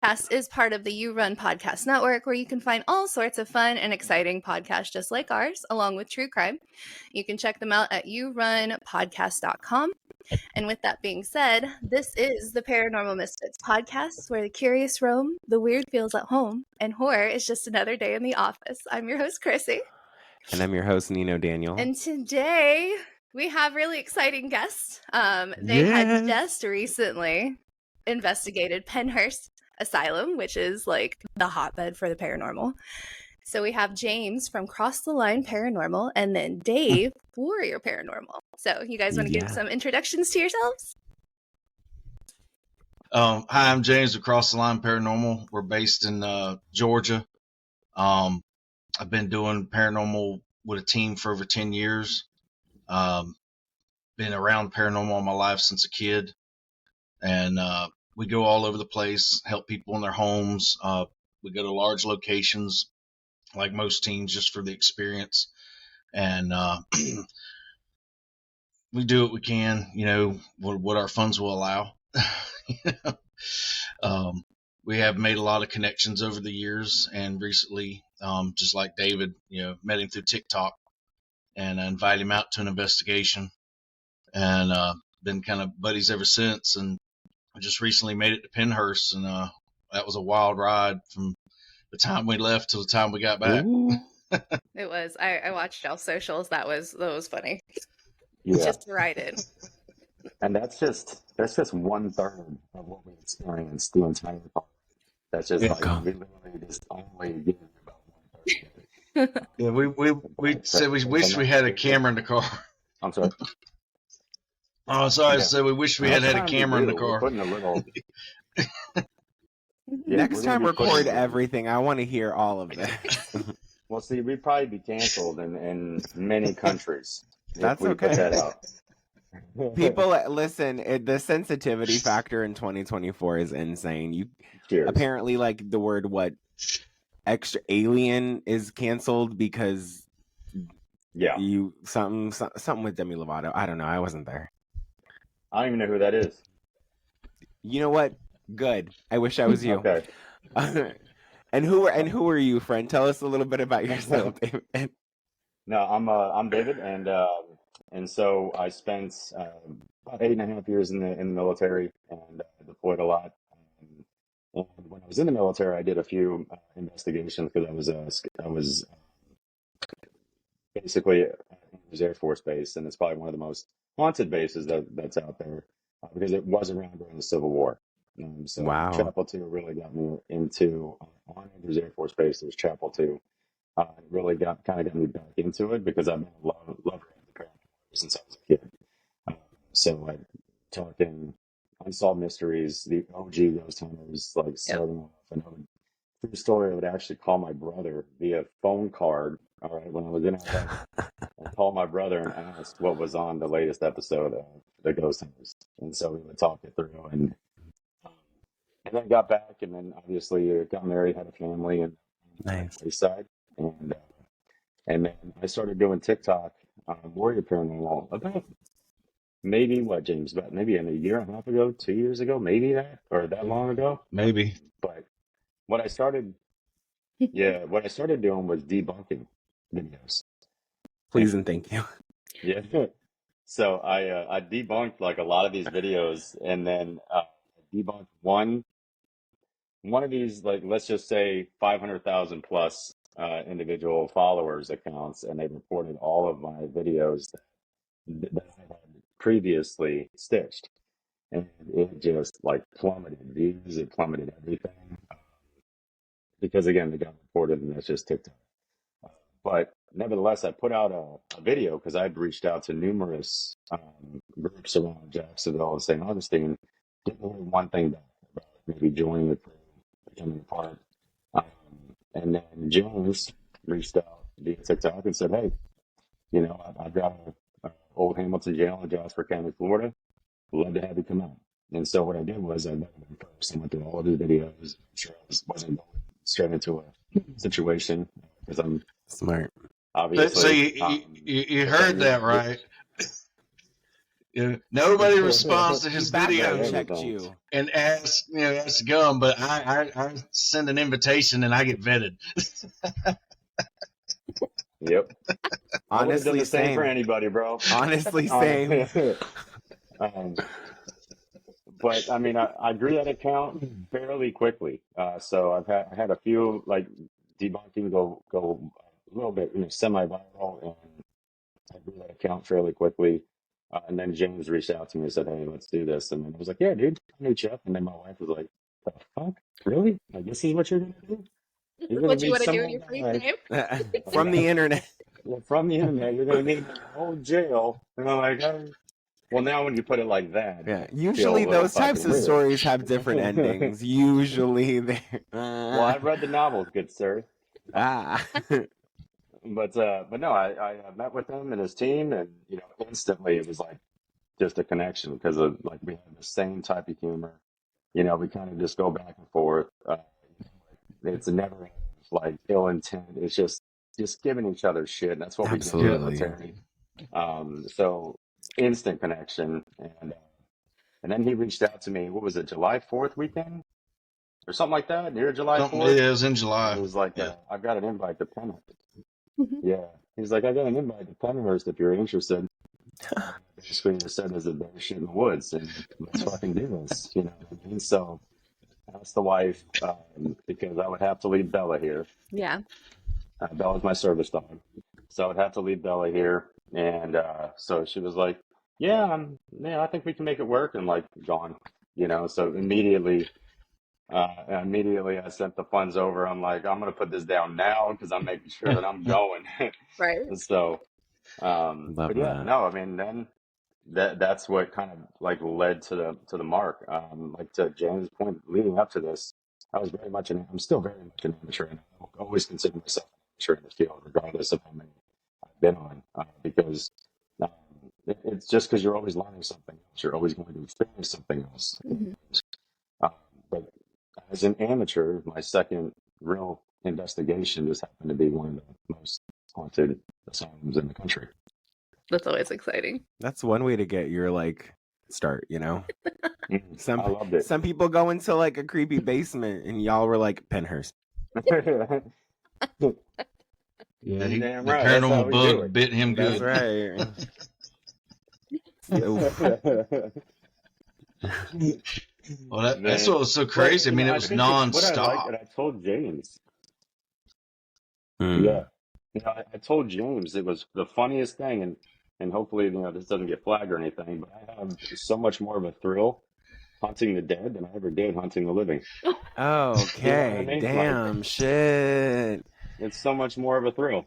Podcast is part of the You Run Podcast Network, where you can find all sorts of fun and exciting podcasts just like ours, along with true crime. You can check them out at yourunpodcast.com. And with that being said, this is the Paranormal Misfits podcast, where the curious roam, the weird feels at home, and horror is just another day in the office. I'm your host, Chrissy. And I'm your host, Nino Daniel. And today we have really exciting guests. They had just recently investigated Pennhurst Asylum, which is like the hotbed for the paranormal. So we have James from Cross the Line Paranormal and then Dave, Warrior Paranormal. So you guys want to give some introductions to yourselves? Hi, I'm James with Cross the Line Paranormal. We're based in Georgia. I've been doing paranormal with a team for over 10 years. Been around paranormal all my life since a kid. And we go all over the place, help people in their homes. We go to large locations, like most teams, just for the experience. And we do what we can, what our funds will allow. We have made a lot of connections over the years, and recently, just like David, met him through TikTok and invited him out to an investigation, and been kind of buddies ever since. And I just recently made it to Pennhurst, and that was a wild ride from the time we left to the time we got back. It was. I watched y'all socials. That was funny. Yeah. Just to ride in. And that's just 1/3 of what we experienced the entire park. That's just we literally just only did about 1/3. Yeah, we said we wish we had a camera in the car. I'm sorry. Oh, sorry. So we wish we had a camera in the car. Putting a little. Next time, record everything. I want to hear all of that. Well, see, we'd probably be canceled in many countries. That's if we okay. Put that out. People, listen. The sensitivity factor in 2024 is insane. Cheers. Apparently, like the word extra alien is canceled because something with Demi Lovato. I don't know. I wasn't there. I don't even know who that is. You know what? Good. I wish I was you. Okay. And who are you, friend? Tell us a little bit about yourself, David. No, I'm David, and so I spent about 8.5 years in the military and deployed a lot. And when I was in the military, I did a few investigations because I was basically at Air Force Base, and it's probably one of the most haunted bases that's out there because it was around during the Civil War. So wow. Chapel 2 really got me into on Andrews Air Force Base. There's Chapel 2. It really got me back into it because I've been a lover of the paranormal since I was a kid. So I talking unsolved mysteries, the OG ghost hunters, like starting off. And true story, I would actually call my brother via phone card. All right, when I was in LA, I called my brother and asked what was on the latest episode of the Ghost Hunters, and so we would talk it through. And then got back, and then obviously got married, had a family, and nice. East Side, and then I started doing TikTok on Warrior Paranormal about maybe James, about maybe a year and a half ago, 2 years ago, maybe that or that long ago, maybe. But what I started doing was debunking videos. Please and thank you. Yeah. So I debunked like a lot of these videos, and then debunked one of these, like, let's just say 500,000 plus individual followers accounts, and they reported all of my videos that I had previously stitched, and it just like plummeted views, it plummeted everything, because again, they got reported, and that's just TikTok. But nevertheless, I put out a video because I'd reached out to numerous groups around Jacksonville and St. Augustine. Didn't hear one thing back about maybe joining the crew, becoming a part. And then James reached out via TikTok and said, "Hey, I've got an old Hamilton jail in Jasper County, Florida. Would love to have you come out." And so what I did was I met him first. I went through all of his videos. I'm sure I wasn't going straight into a situation because I'm smart. Obviously. So you heard that right. Nobody responds to his He background video checked you. and asks to come, but I send an invitation and I get vetted. Yep. I would have done Honestly, the same for same. anybody, bro. Honestly, same. But I mean, I grew that account fairly quickly. So I had a few like debunking go a little bit, semi-viral, and I grew that account fairly quickly. And then James reached out to me and said, "Hey, let's do this." And then I was like, "Yeah, dude, I need you." And then my wife was like, "The fuck? Really? Like, this is what you're gonna do? You're gonna What you meet want to do in someone your free like time? From the internet. from the internet. You're gonna meet in a whole jail." And I'm like, "Oh." Well, now when you put it like that, Yeah. it feels a Usually little those types fucking of weird. stories have different endings. Usually they're Well, I've read the novels, good sir. But no, I met with him and his team, and instantly it was like just a connection because of like we have the same type of humor. We kind of just go back and forth. It's never like ill intent. It's just giving each other shit. And that's what we do in the Absolutely. military. So instant connection, and then he reached out to me. What was it, July 4th weekend or something like that? Near July 4th. Yeah, it was in July. And he was like, Yeah. "I've got an invite to Pennhurst." Yeah, he's like, "I got an invite to Pennhurst if you're interested." Basically, just said there's a bear shit in the woods, and let's fucking do this. You know what I mean? So that's the wife, because I would have to leave Bella here. Yeah. Bella's my service dog, so I would have to leave Bella here, and so she was like, "Yeah, I think we can make it work," and like gone. So immediately I sent the funds over. I'm like, I'm gonna put this down now because I'm making sure that I'm going. Right. So, Love but yeah, that. no, I mean, then that's what kind of like led to the mark. Like to James' point, leading up to this, I'm still very much an amateur, and I always consider myself an amateur in the field, regardless of how many I've been on, because um, it's just because you're always learning something else. You're always going to experience something else. Mhm. But as an amateur, my second real investigation just happened to be one of the most haunted asylums in the country. That's always exciting. That's one way to get your start, I loved it. Some people go into like a creepy basement and y'all were like Pennhurst. Yeah, the Damn right, that's how paranormal we do bug it. bit him That's good. right. Oof. Well, that's what was so crazy. I mean, it was What I nonstop. like, and I told James. Hmm. Yeah, I told James it was the funniest thing, and hopefully this doesn't get flagged or anything. But I have so much more of a thrill hunting the dead than I ever did hunting the living. Okay. I mean? Damn shit. It's so much more of a thrill.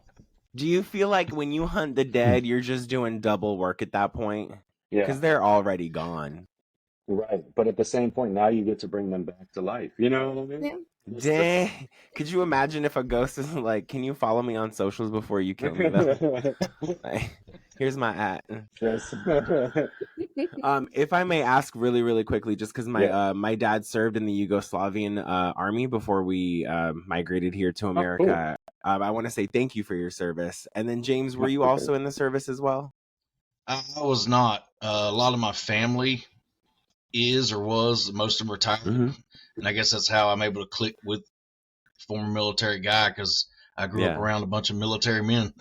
Do you feel like when you hunt the dead, you're just doing double work at that point? Yeah, Because they're already gone. right. But at the same point, now you get to bring them back to life. You know what I mean? Yeah. Dang. Could you imagine if a ghost is like, can you follow me on socials before you kill me though? Like, here's my at. Yes. If I may ask really, really quickly, just because Yeah. my dad served in the Yugoslavian army before we migrated here to America. I want to say thank you for your service. And then James, were you also in the service as well? I was not. A lot of my family is or was. Most of them retired. Mhm. And I guess that's how I'm able to click with former military guy, because I grew up Yeah. around a bunch of military men.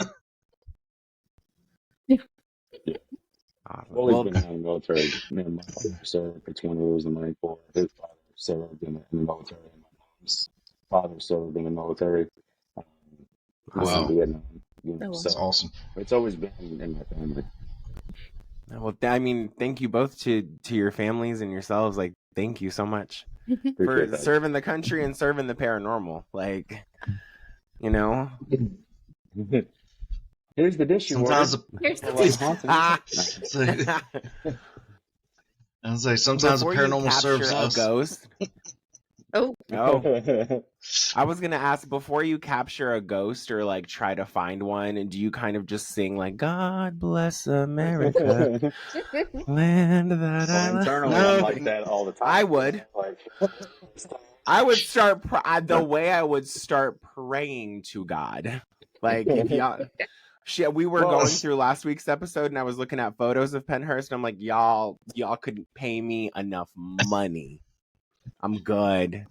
Awesome. Always Well, been in the military. My father served for 20 years in the Marine Corps. His father served in the military. And my mom's father served in the military. Was in Wow. Vietnam. Oh, wow. That's So awesome. it's always been in my family. well, I mean, thank you both to your families and yourselves. Like, thank you so much for Appreciate that. serving the country and serving the paranormal. Like, Here's the dish you Sometimes, ordered. Here's the Like dish. haunting. I say sometimes the Before you paranormal serves capture a us. ghost. Oh, Oh, I was gonna ask, before you capture a ghost or like try to find one, and do you kind of just sing like "God bless America, land that I Well, love"? internally, No. I'm like that all the time. I would. Like, I would start the way I would start praying to God, like if y'all We were going through last week's episode, and I was looking at photos of Pennhurst, and I'm like, y'all couldn't pay me enough money. I'm good.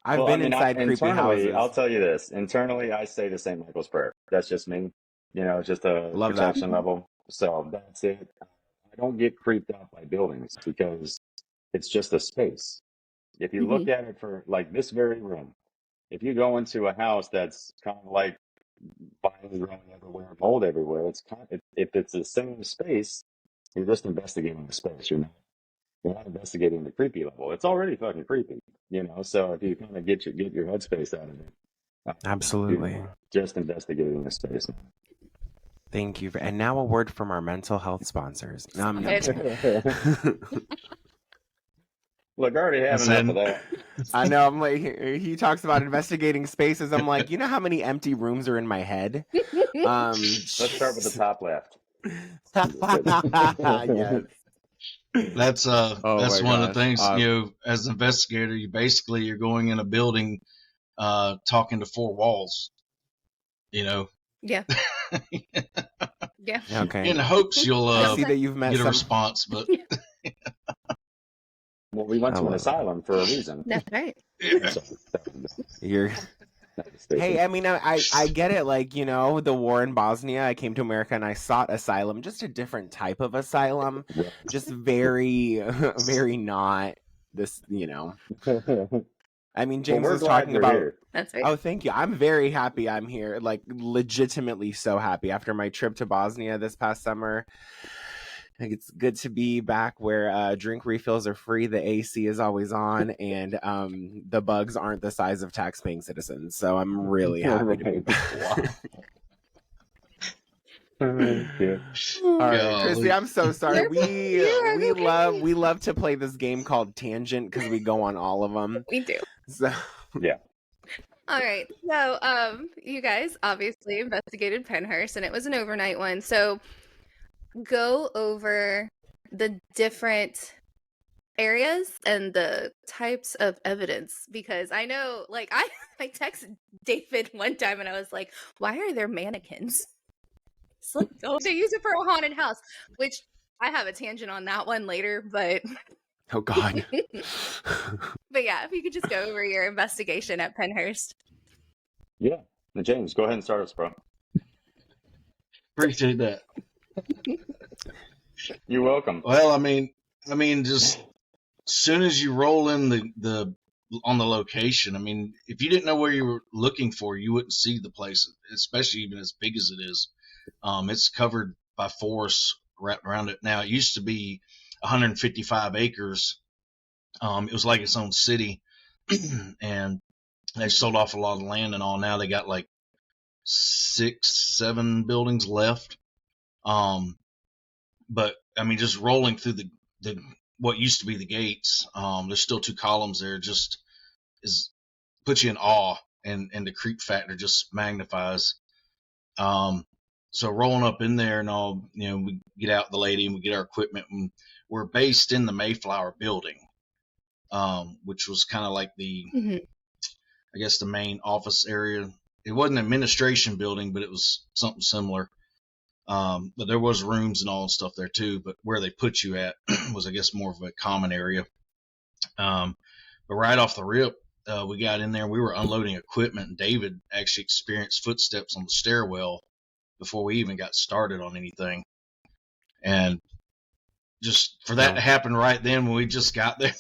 I've been inside creepy houses. I'll tell you this. Internally, I say the St. Michael's Prayer. That's just me. You know, it's just a protection level. So that's it. I don't get creeped out by buildings because it's just a space. If you look at it for like this very room, if you go into a house that's kind of like vines growing everywhere, mold everywhere, if it's the same space, you're just investigating the space. You're not investigating the creepy level. It's already fucking creepy, you know. So if you kind of get your headspace out of it, absolutely, just investigating the space. Thank you. And now a word from our mental health sponsors. No, I'm not. Look, I already have enough of that. I know. I'm like, he talks about investigating spaces. I'm like, you know how many empty rooms are in my head? Let's start with the top left. Yes. That's one of the things, you know, as an investigator, you're going in a building, talking to four walls, you know? Yeah. Yeah. Okay. In hopes you'll I see that you've met get a response, but well, we went to an asylum for a reason. That's right. Hey, I mean, I get it. Like, you know, the war in Bosnia, I came to America and I sought asylum, just a different type of asylum, just very, very not this, you know. I mean, James was talking about. Here. That's right. Oh, thank you. I'm very happy I'm here. Like, legitimately so happy after my trip to Bosnia this past summer. It's good to be back where drink refills are free, the AC is always on, and the bugs aren't the size of tax-paying citizens. So I'm really happy to be back. All right, Chrissy, I'm so sorry. We love to play this game called Tangent because we go on all of them. We do. So yeah. All right. So you guys obviously investigated Pennhurst, and it was an overnight one. So go over the different areas and the types of evidence, because I know, like, I texted David one time and I was like, why are there mannequins? It's like, oh, they use it for a haunted house, which I have a tangent on that one later, but oh god. But yeah, if you could just go over your investigation at Pennhurst. Yeah. James, go ahead and start us, bro. Appreciate that. You're welcome. Well, I mean, just as soon as you roll in the on the location, I mean, if you didn't know where you were looking for, you wouldn't see the place, especially even as big as it is. It's covered by forests wrapped around it. Now, it used to be 155 acres. It was like its own city, and they sold off a lot of land and all. Now they got like 6-7 buildings left. But I mean, just rolling through the what used to be the gates, there's still 2 columns there. Just puts you in awe, and the creep factor just magnifies. So rolling up in there and all, you know, we get out the lady and we get our equipment, and we're based in the Mayflower building, which was kind of like the, I guess, the main office area. It wasn't an administration building, but it was something similar. But there was rooms and all stuff there too, but where they put you at was, I guess, more of a common area. But right off the rip, we got in there, we were unloading equipment, and David actually experienced footsteps on the stairwell before we even got started on anything. And just for that to happen right then when we just got there,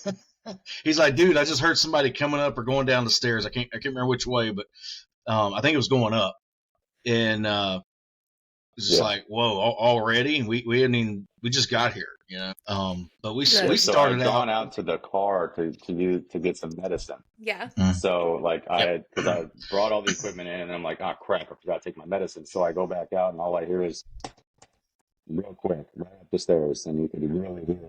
he's like, dude, I just heard somebody coming up or going down the stairs. I can't remember which way, but I think it was going up. And it's just like, whoa, already? And we hadn't even, we just got here, you know. But we started out to the car to get some medicine. Yeah. So like because I brought all the equipment in, and I'm like, oh crap, I forgot to take my medicine. So I go back out, and all I hear is real quick right up the stairs, and you could really hear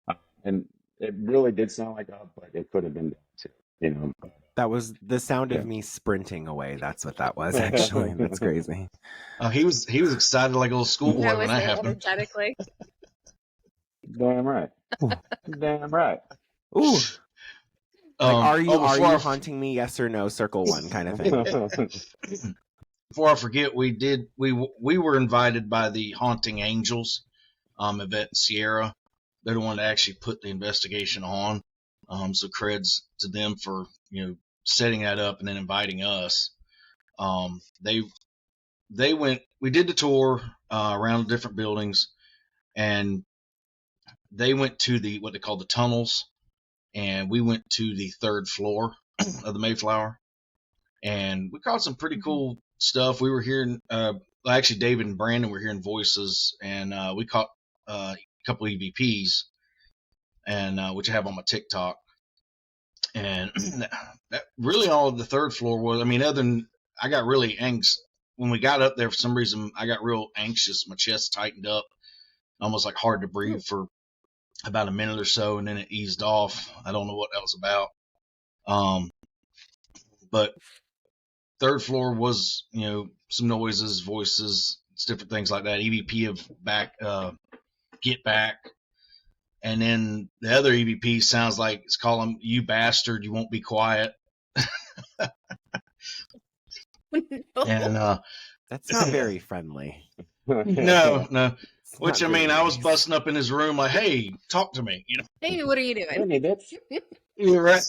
it. And it really did sound like up, but it could have been down too, you know. That was the sound of me sprinting away. That's what that was, actually. That's crazy. He was excited like a little schoolboy when that happened. Energetically. Damn right. Damn right. Ooh. Like, are you haunting me? Yes or no? Circle 1 kind of thing. before I forget, we were invited by the Haunting Angels, Yvette and Sierra. They're the one that actually put the investigation on. So creds to them for, setting that up and then inviting us. They went, we did the tour around the different buildings, and they went to what they call the tunnels, and we went to the third floor of the Mayflower, and we caught some pretty cool stuff. We were hearing, actually David and Brandon were hearing voices, and we caught a couple EVPs, and which I have on my TikTok. And that really all of the third floor was, other than I got really anxious when we got up there. For some reason, I got real anxious. My chest tightened up, almost like hard to breathe for about a minute or so, and then it eased off. I don't know what that was about. But third floor was, some noises, voices, different things like that. EVP of Get Back. And then the other EVP sounds like it's calling you bastard, you won't be quiet. And that's not very friendly. No. Which I was busting up in his room like, hey, talk to me. Hey, what are you doing? You're right.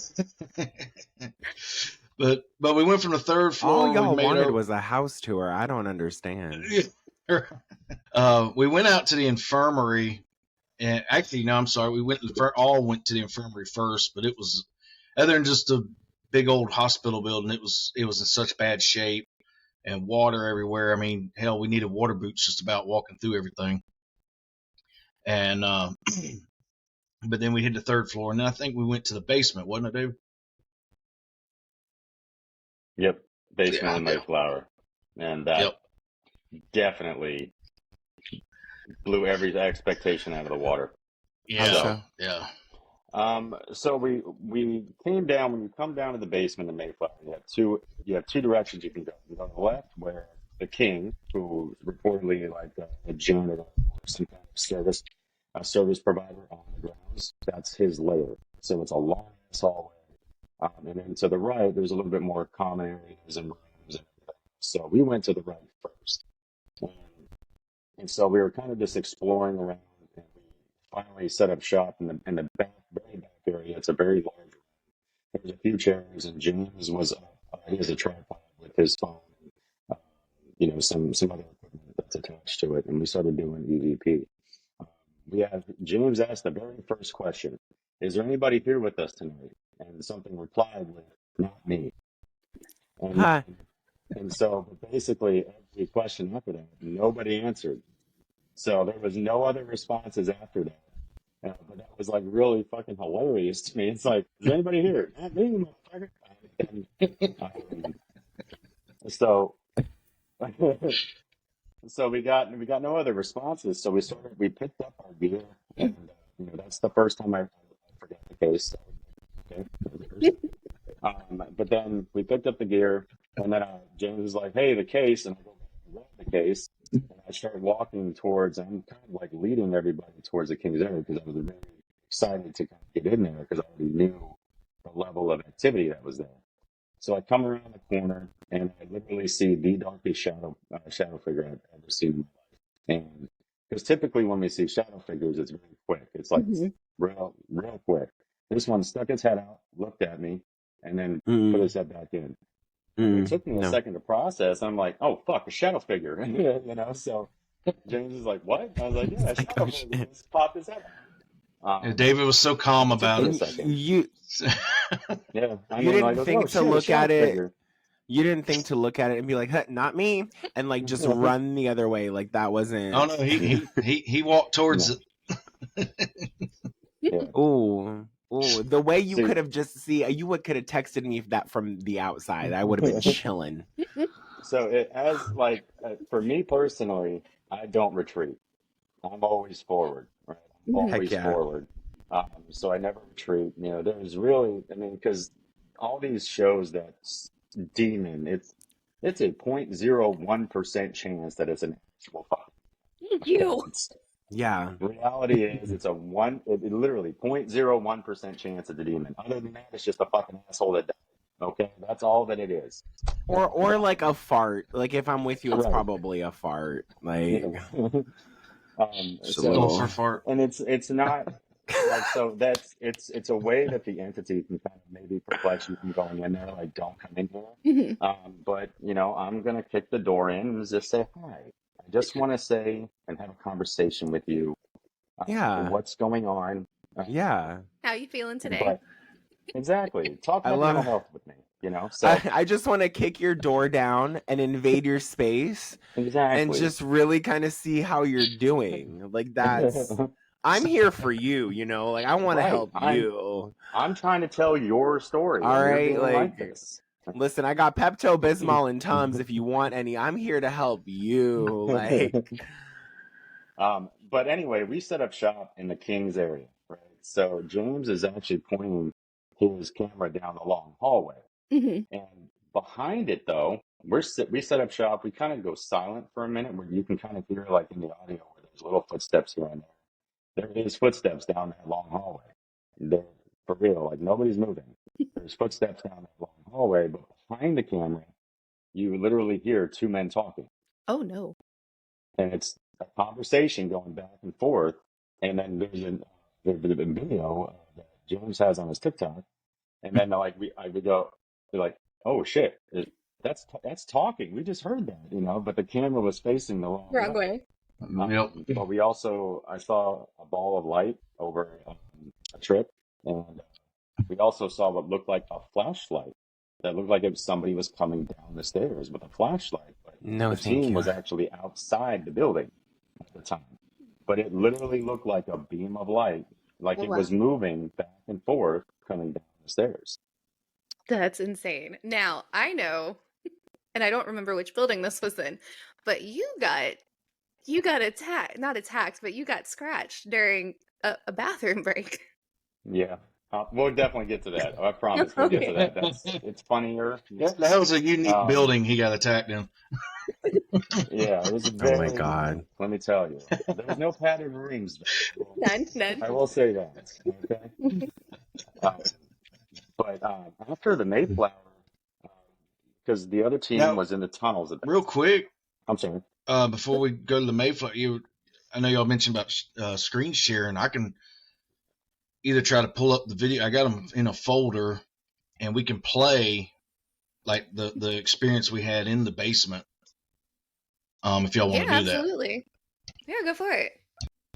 But we went from the third floor. All y'all wanted was a house tour. I don't understand. We went out to the infirmary, and actually, no, I'm sorry. We all went to the infirmary first, but it was, other than just a big old hospital building, it was in such bad shape, and water everywhere. Hell, we needed water boots just about walking through everything. And but then we hit the third floor, and then I think we went to the basement, wasn't it, David? Yep, basement in Mayflower, and that definitely blew every expectation out of the water. Yeah. So we came down. When you come down to the basement in Mayflower, you have two directions you can go. You go to the left, where the king, who reportedly like a janitor, some kind of service provider on the grounds, that's his lair. So it's a long ass hallway. And then to the right, there's a little bit more common areas and rooms and everything. So we went to the right first. And so we were kind of just exploring around, and we finally set up shop in the very back area. It's a very large room. There's a few chairs, and James was he has a tripod with his phone, and, some other equipment that's attached to it. And we started doing EVP. James asked the very first question: "Is there anybody here with us tonight?" And something replied with, "Not me." And so basically every question after that, nobody answered. So there was no other responses after that. But that was like really fucking hilarious to me. It's like, is there anybody here? Not me, motherfucker. So we got no other responses. So we picked up our gear, and that's the first time I forgot the case. So, okay. But then we picked up the gear, and then James was like, "Hey, the case," and I go back and grab the case, and I started walking towards. I'm kind of like leading everybody towards the King's area because I was very excited to kind of get in there because I already knew the level of activity that was there. So I come around the corner, and I literally see the darkest shadow figure I've ever seen in my life. And because typically when we see shadow figures, it's very quick. It's like real quick. This one stuck its head out, looked at me, and then put his head back in. It took me a second to process. I'm like, "Oh fuck, a shadow figure," So James is like, "What?" I was like, "Yeah, a shadow figure." Just popped his head out. David was so calm about it. You didn't think to look at it. You didn't think to look at it and be like, "Huh, not me," and like just run the other way. Like that wasn't. Oh no, he walked towards it. Ooh, the way you could have just you could have texted me that from the outside. I would have been chilling. So for me personally, I don't retreat. I'm always forward. Right? I'm always forward. So I never retreat. There's really, because all these shows that demon, it's a 0.01% chance that it's an actual fuck. Yeah. Reality is it's literally 0.01% chance it's a demon. Other than that, it's just a fucking asshole that died. Okay, that's all that it is. Or like a fart. Like if I'm with you, it's Right. probably a fart. Like just a So, little. fart. and it's not like, so that's it's a way that the entity can kind of maybe perplex you from going in there, like, don't come in here. But I'm gonna kick the door in and just say hi. I just want to say and have a conversation with you. Yeah. What's going on? Yeah. How you feeling today? But exactly, talk I about love mental it. health with me. So I just want to kick your door down and invade your space exactly, and just really kind of see how you're doing. Like that's I'm here for you, like I want to right. help you. I'm trying to tell your story, All and you're right, being like this. listen, I got Pepto-Bismol and Tums if you want any. I'm here to help you. Like But anyway, we set up shop in the Kings area, right? So James is actually pointing his camera down the long hallway, and behind it, though, we set up shop. We kind of go silent for a minute, where you can kind of hear, like in the audio, where there's little footsteps here and there. There is footsteps down that long hallway. They're for real, like nobody's moving. There's footsteps down that long hallway, but behind the camera, you literally hear two men talking. Oh no. And it's a conversation going back and forth. And then there's a video that James has on his TikTok. And then we go, they're like, oh shit, that's talking. We just heard that, but the camera was facing the wrong way. Yep. But I saw a ball of light over a trip, and we also saw what looked like a flashlight. That looked like if somebody was coming down the stairs with a flashlight. But the team was actually outside the building at the time. But it literally looked like a beam of light, like it was moving back and forth coming down the stairs. That's insane. Now, I know, and I don't remember which building this was in, but you got attacked, not attacked, but you got scratched during a bathroom break. Yeah. We'll definitely get to that. I promise we'll get to that. It's funnier. That was a unique building he got attacked in. Yeah, it was oh my God. Let me tell you. There was no padded rings. None. I will say that. Okay. But after the Mayflower, because the other team was in the tunnels. Real quick. I'm sorry. Before we go to the Mayflower, I know y'all mentioned about screen sharing. I can either try to pull up the video. I got them in a folder, and we can play like the experience we had in the basement. If y'all want to do that. Absolutely. Yeah, go for it.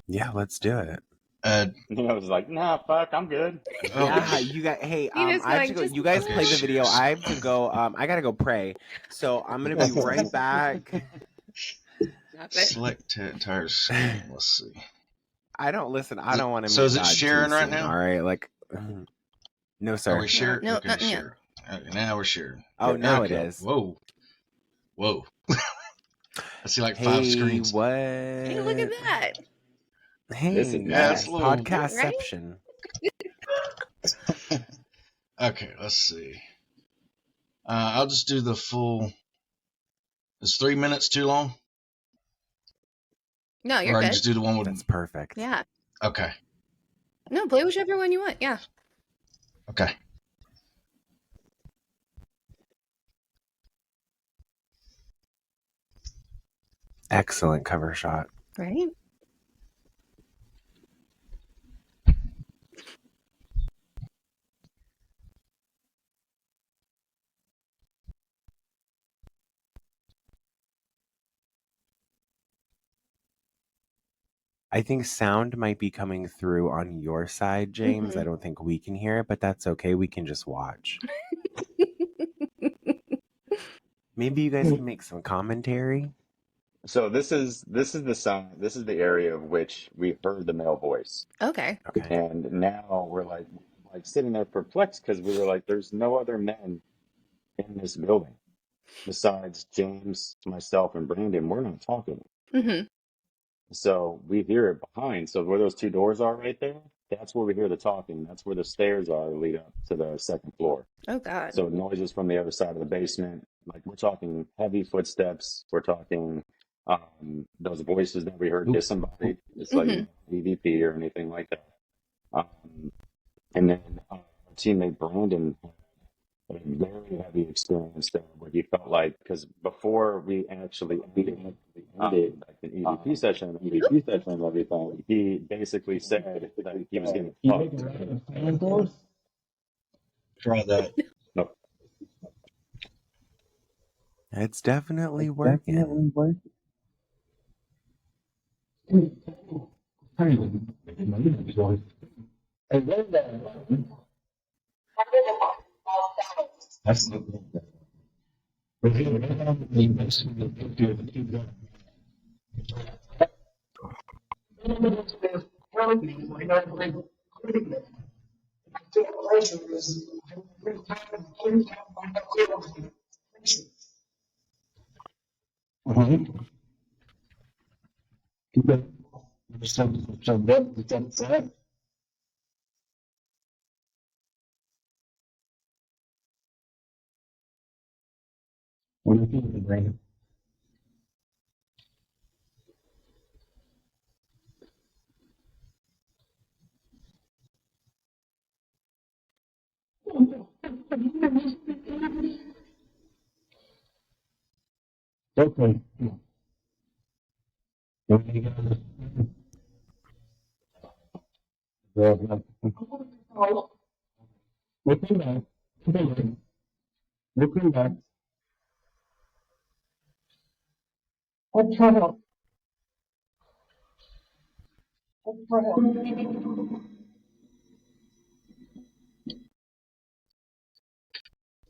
Yeah, let's do it. I was like, nah, fuck, I'm good. Yeah, you guys. Hey, I have to go. You guys play the video. I have to go. I gotta go pray. So I'm gonna be right back. Select entire screen. Let's see. I don't want to. So is it sharing right now? All right, like. No, sir. Are we sharing? No, okay, share. Okay, now we're sharing. Oh, now it is. Whoa. I see like 5 screens. What? Hey, look at that. Hey, this is podcastception. Okay, let's see. I'll just do the full. Is 3 minutes too long? No, you're or good. I just do the one with. That's perfect. Yeah. Okay. No, play whichever one you want. Yeah. Okay. Excellent cover shot. Right. I think sound might be coming through on your side, James. I don't think we can hear it, but that's okay. We can just watch. Maybe you guys can make some commentary. So this is the sound. This is the area of which we heard the male voice. Okay. And now we're like sitting there perplexed because we were like, there's no other men in this building besides James, myself, and Brandon. We're not talking. So we hear it behind. So where those 2 doors are right there, that's where we hear the talking. That's where the stairs are that lead up to the 2nd floor. Oh, God. So noises from the other side of the basement. Like, we're talking heavy footsteps. We're talking those voices that we heard disembodied. It's like EVP or anything like that. And then our teammate Brandon had a very heavy experience there where he felt like, because before we actually ended like an EVP session and everything, he basically said that he was getting fucked. Try that. Nope. It's definitely working.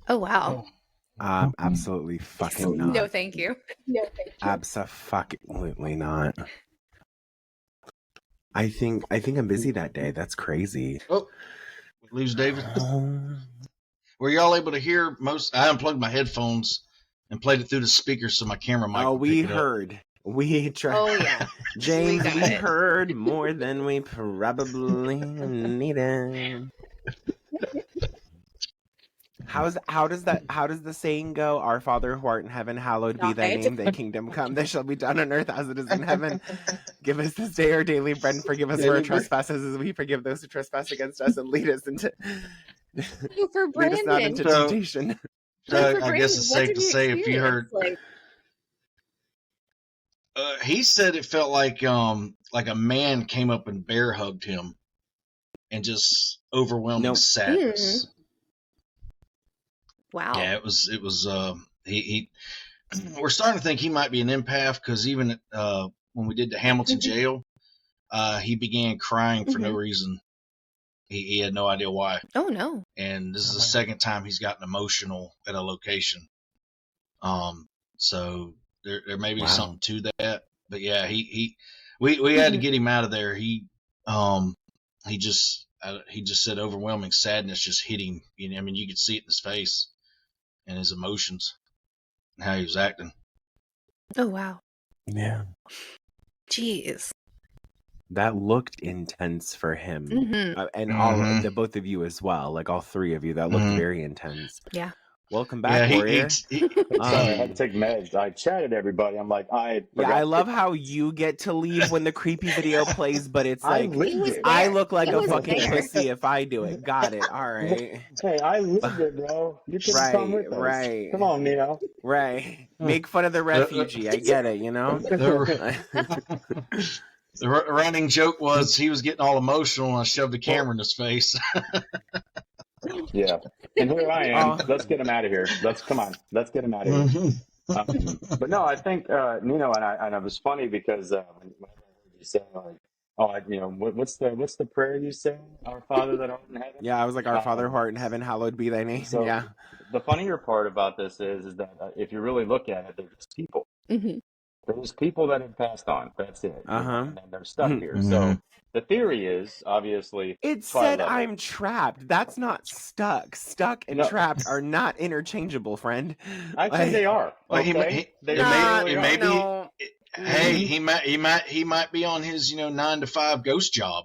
Oh, wow. Absolutely fucking not. No, thank you. Abso-fucking-lutely not. I think I'm busy that day. That's crazy. Oh, we lose David. Were y'all able to hear most? I unplugged my headphones and played it through the speaker so my camera mic. Oh, would we pick it up. heard. We tried. Oh, yeah. James, We got we it. heard more than we probably needed. How does the saying go? Our Father who art in heaven, hallowed be thy Right. name, thy kingdom come, thy shall be done on earth as it is in heaven. Give us this day our daily bread and forgive us our trespasses as we forgive those who trespass against us, and lead us For not into So- temptation. So I guess it's safe to say if you heard, he said it felt like a man came up and bear hugged him, and just overwhelming Nope. sadness. Wow. Yeah, it was. He. We're starting to think he might be an empath because even when we did the Hamilton jail, he began crying for no reason. He had no idea why. Oh, no. And this is the second time he's gotten emotional at a location. So there may be something to that. But yeah, we had to get him out of there. He just said overwhelming sadness just hit him. You know, I mean, you could see it in his face and his emotions and how he was acting. Oh, wow. Yeah. Jeez. That looked intense for him. Mm-hmm. And all the both of you as well, like all three of you, that looked very intense. Yeah. Welcome back, Warrior. Sorry, I had to take meds. I chatted everybody. I'm like, I love how you get to leave when the creepy video plays, but it's like lived it. I look like It a was fucking there. pussy if I do it. Got it. All right. Hey, I lived it, bro. You can come with us. Right. Come on, Nino. Right. Make fun of the refugee. I get it, you know? The running joke was he was getting all emotional and I shoved a camera in his face. Yeah. And here I am. Let's get him out of here. Let's get him out of here. But no, I think Nino and it was funny because when I heard you say like, what's the prayer you say? Our Father that art in heaven. Yeah, I was like, Our Father who art in heaven, hallowed be thy name. So yeah. The funnier part about this is that if you really look at it, they're just people. Mm-hmm. There's people that have passed on. That's it. And then they're stuck here. Mm-hmm. So the theory is obviously it said I'm trapped. That's not stuck. Stuck and trapped are not interchangeable, friend. I think they are. Well, okay? Hey, he might be on his 9 to 5 ghost job.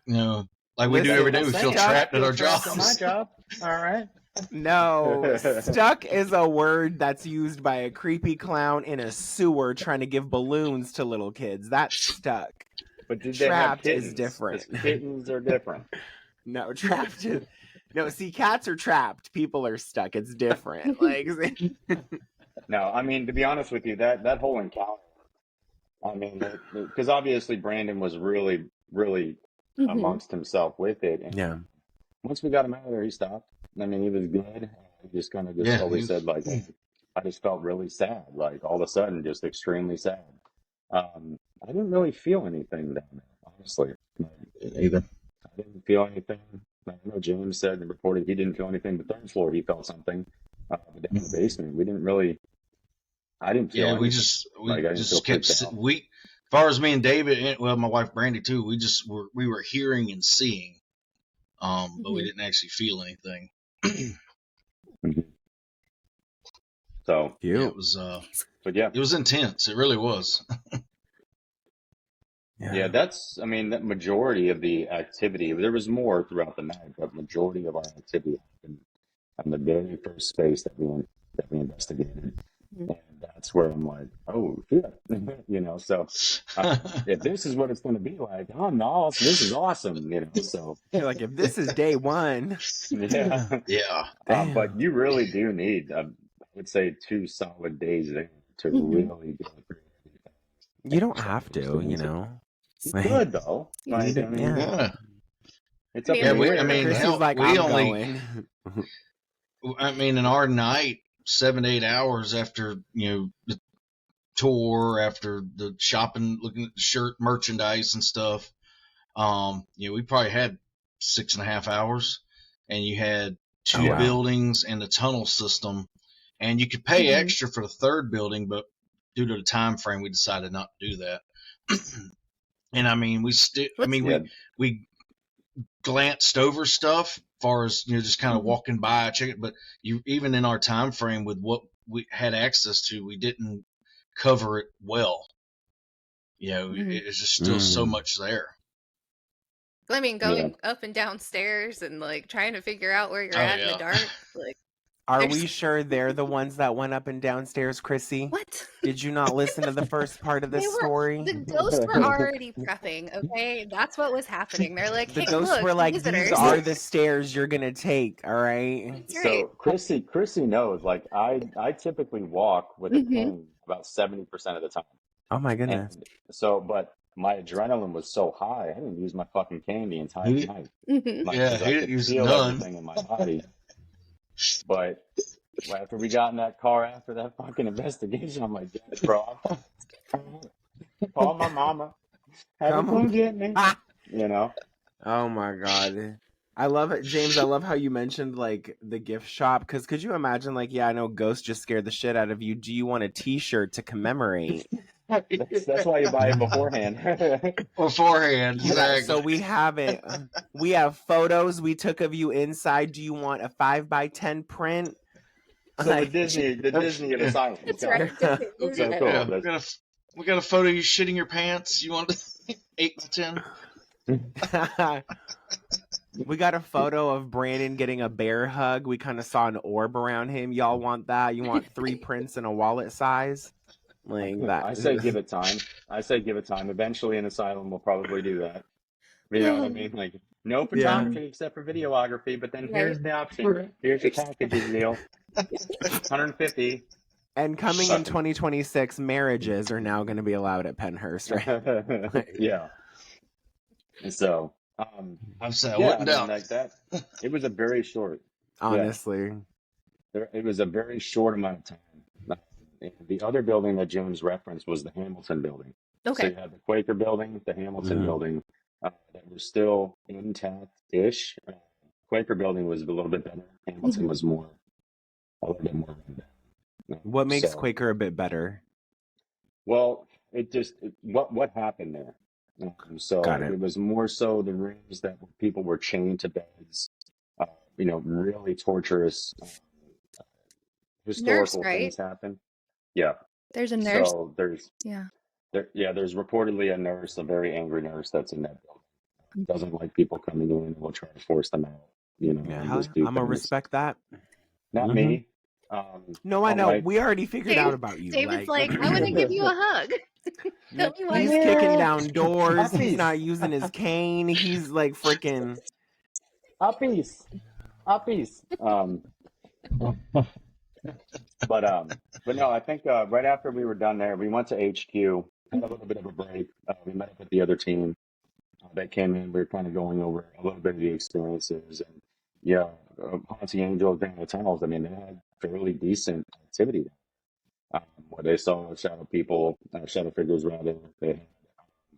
Like we do every day. We feel trapped at our jobs. My job. All right. No, stuck is a word that's used by a creepy clown in a sewer trying to give balloons to little kids. That's stuck. But trapped is different. Kittens are different. No, trapped is No, see, cats are trapped. People are stuck. It's different. Like, No, I mean, to be honest with you, that whole encounter, I mean, because obviously Brandon was really, really amongst himself with it. And yeah. once we got him out of there, he stopped. I mean, he was good. He just kind of just always said, like, I just felt really sad. Like, all of a sudden, just extremely sad. I didn't really feel anything down there, honestly. Either. I didn't feel anything. I know James said and reported he didn't feel anything. The third floor, he felt something. But down in the basement, we didn't really. I didn't feel. Yeah, anything. we just kept. as far as me and David, and well, my wife Brandy too. We were hearing and seeing, but we didn't actually feel anything. So yeah, it was. But yeah, it was intense. It really was. Yeah, that's, I mean, that majority of the activity, there was more throughout the night, but majority of our activity happened on the very first space that we investigated. And that's where I'm like, oh, shit. You know, so if this is what it's going to be like, oh, no, this is awesome, you know, so. You're like, if this is day one. Yeah. Yeah. But you really do need, I would say, 2 solid days there to really go through everything. You don't have to, you know. You could, though. Like, I mean, Yeah. It's up Yeah, to you. I mean, Chris is like, we I'm only. going. I mean, in our night, 7 to 8 hours after the tour, after the shopping, looking at the shirt merchandise and stuff, we probably had 6.5 hours, and you had 2 buildings and the tunnel system, and you could pay extra for the third building, but due to the time frame, we decided not to do that. And I mean, we glanced over stuff, as far as just kind of walking by, check it. But even in our time frame with what we had access to, we didn't cover it well. It's just still so much there. I mean, going up and down stairs and like trying to figure out where you're at in the dark, like. Are we sure they're the ones that went up and downstairs, Chrissy? What? Did you not listen to the first part of this story? The ghosts were already prepping, okay? That's what was happening. They're like, hey, the ghosts were like, visitors. These are the stairs you're going to take, all right? So Chrissy knows, like, I typically walk with a cane about 70% of the time. Oh, my goodness. And so, but my adrenaline was so high, I didn't use my fucking cane the entire night. Like, I could feel everything in my body. But after we got in that car after that fucking investigation, I'm like, bro, call my mama. Have her come get me. You know? Oh my God. I love it, James. I love how you mentioned like the gift shop, because could you imagine, like, I know ghosts just scared the shit out of you. Do you want a t-shirt to commemorate? That's why you buy it beforehand. Exactly. So we have it. We have photos we took of you inside. Do you want a 5x10 print? So the Disney Asylum. That's right. So cool. We got a photo of you shitting your pants. You want 8x10? We got a photo of Brandon getting a bear hug. We kind of saw an orb around him. Y'all want that? You want 3 prints in a wallet size? Like that. I say give it time. Eventually an asylum will probably do that. You know what I mean? Like, no photography except for videography, but then here's the option. Here's the packages deal. $150. And coming in 2026, marriages are now going to be allowed at Pennhurst, right? Yeah. So, I'm saying, I wouldn't doubt like that. It was a very short. Honestly. It was a very short amount of time. The other building that James referenced was the Hamilton building. Okay. So you had the Quaker building, the Hamilton building, that were still intact-ish. Quaker building was a little bit better. Hamilton was a little bit more rundown. What makes Quaker a bit better? Well, what happened there? It was more so the rooms that people were chained to beds, really torturous historical things happen. Yeah. There's a nurse. So there's reportedly a nurse, a very angry nurse that's in that building. Doesn't like people coming in and will try to force them out. I'm gonna respect that. Not me. No, I know. Like, we already figured out about you. David's like, I want to give you a hug. He's kicking down doors. He's not using his cane. He's like freaking puppies. Peace. But no, I think right after we were done there, we went to HQ, had a little bit of a break. We met up with the other team that came in. We were kind of going over a little bit of the experiences, and yeah, Haunting Angels down the tunnels. I mean, they had fairly decent activity there. Where they saw shadow people, shadow figures rather. They had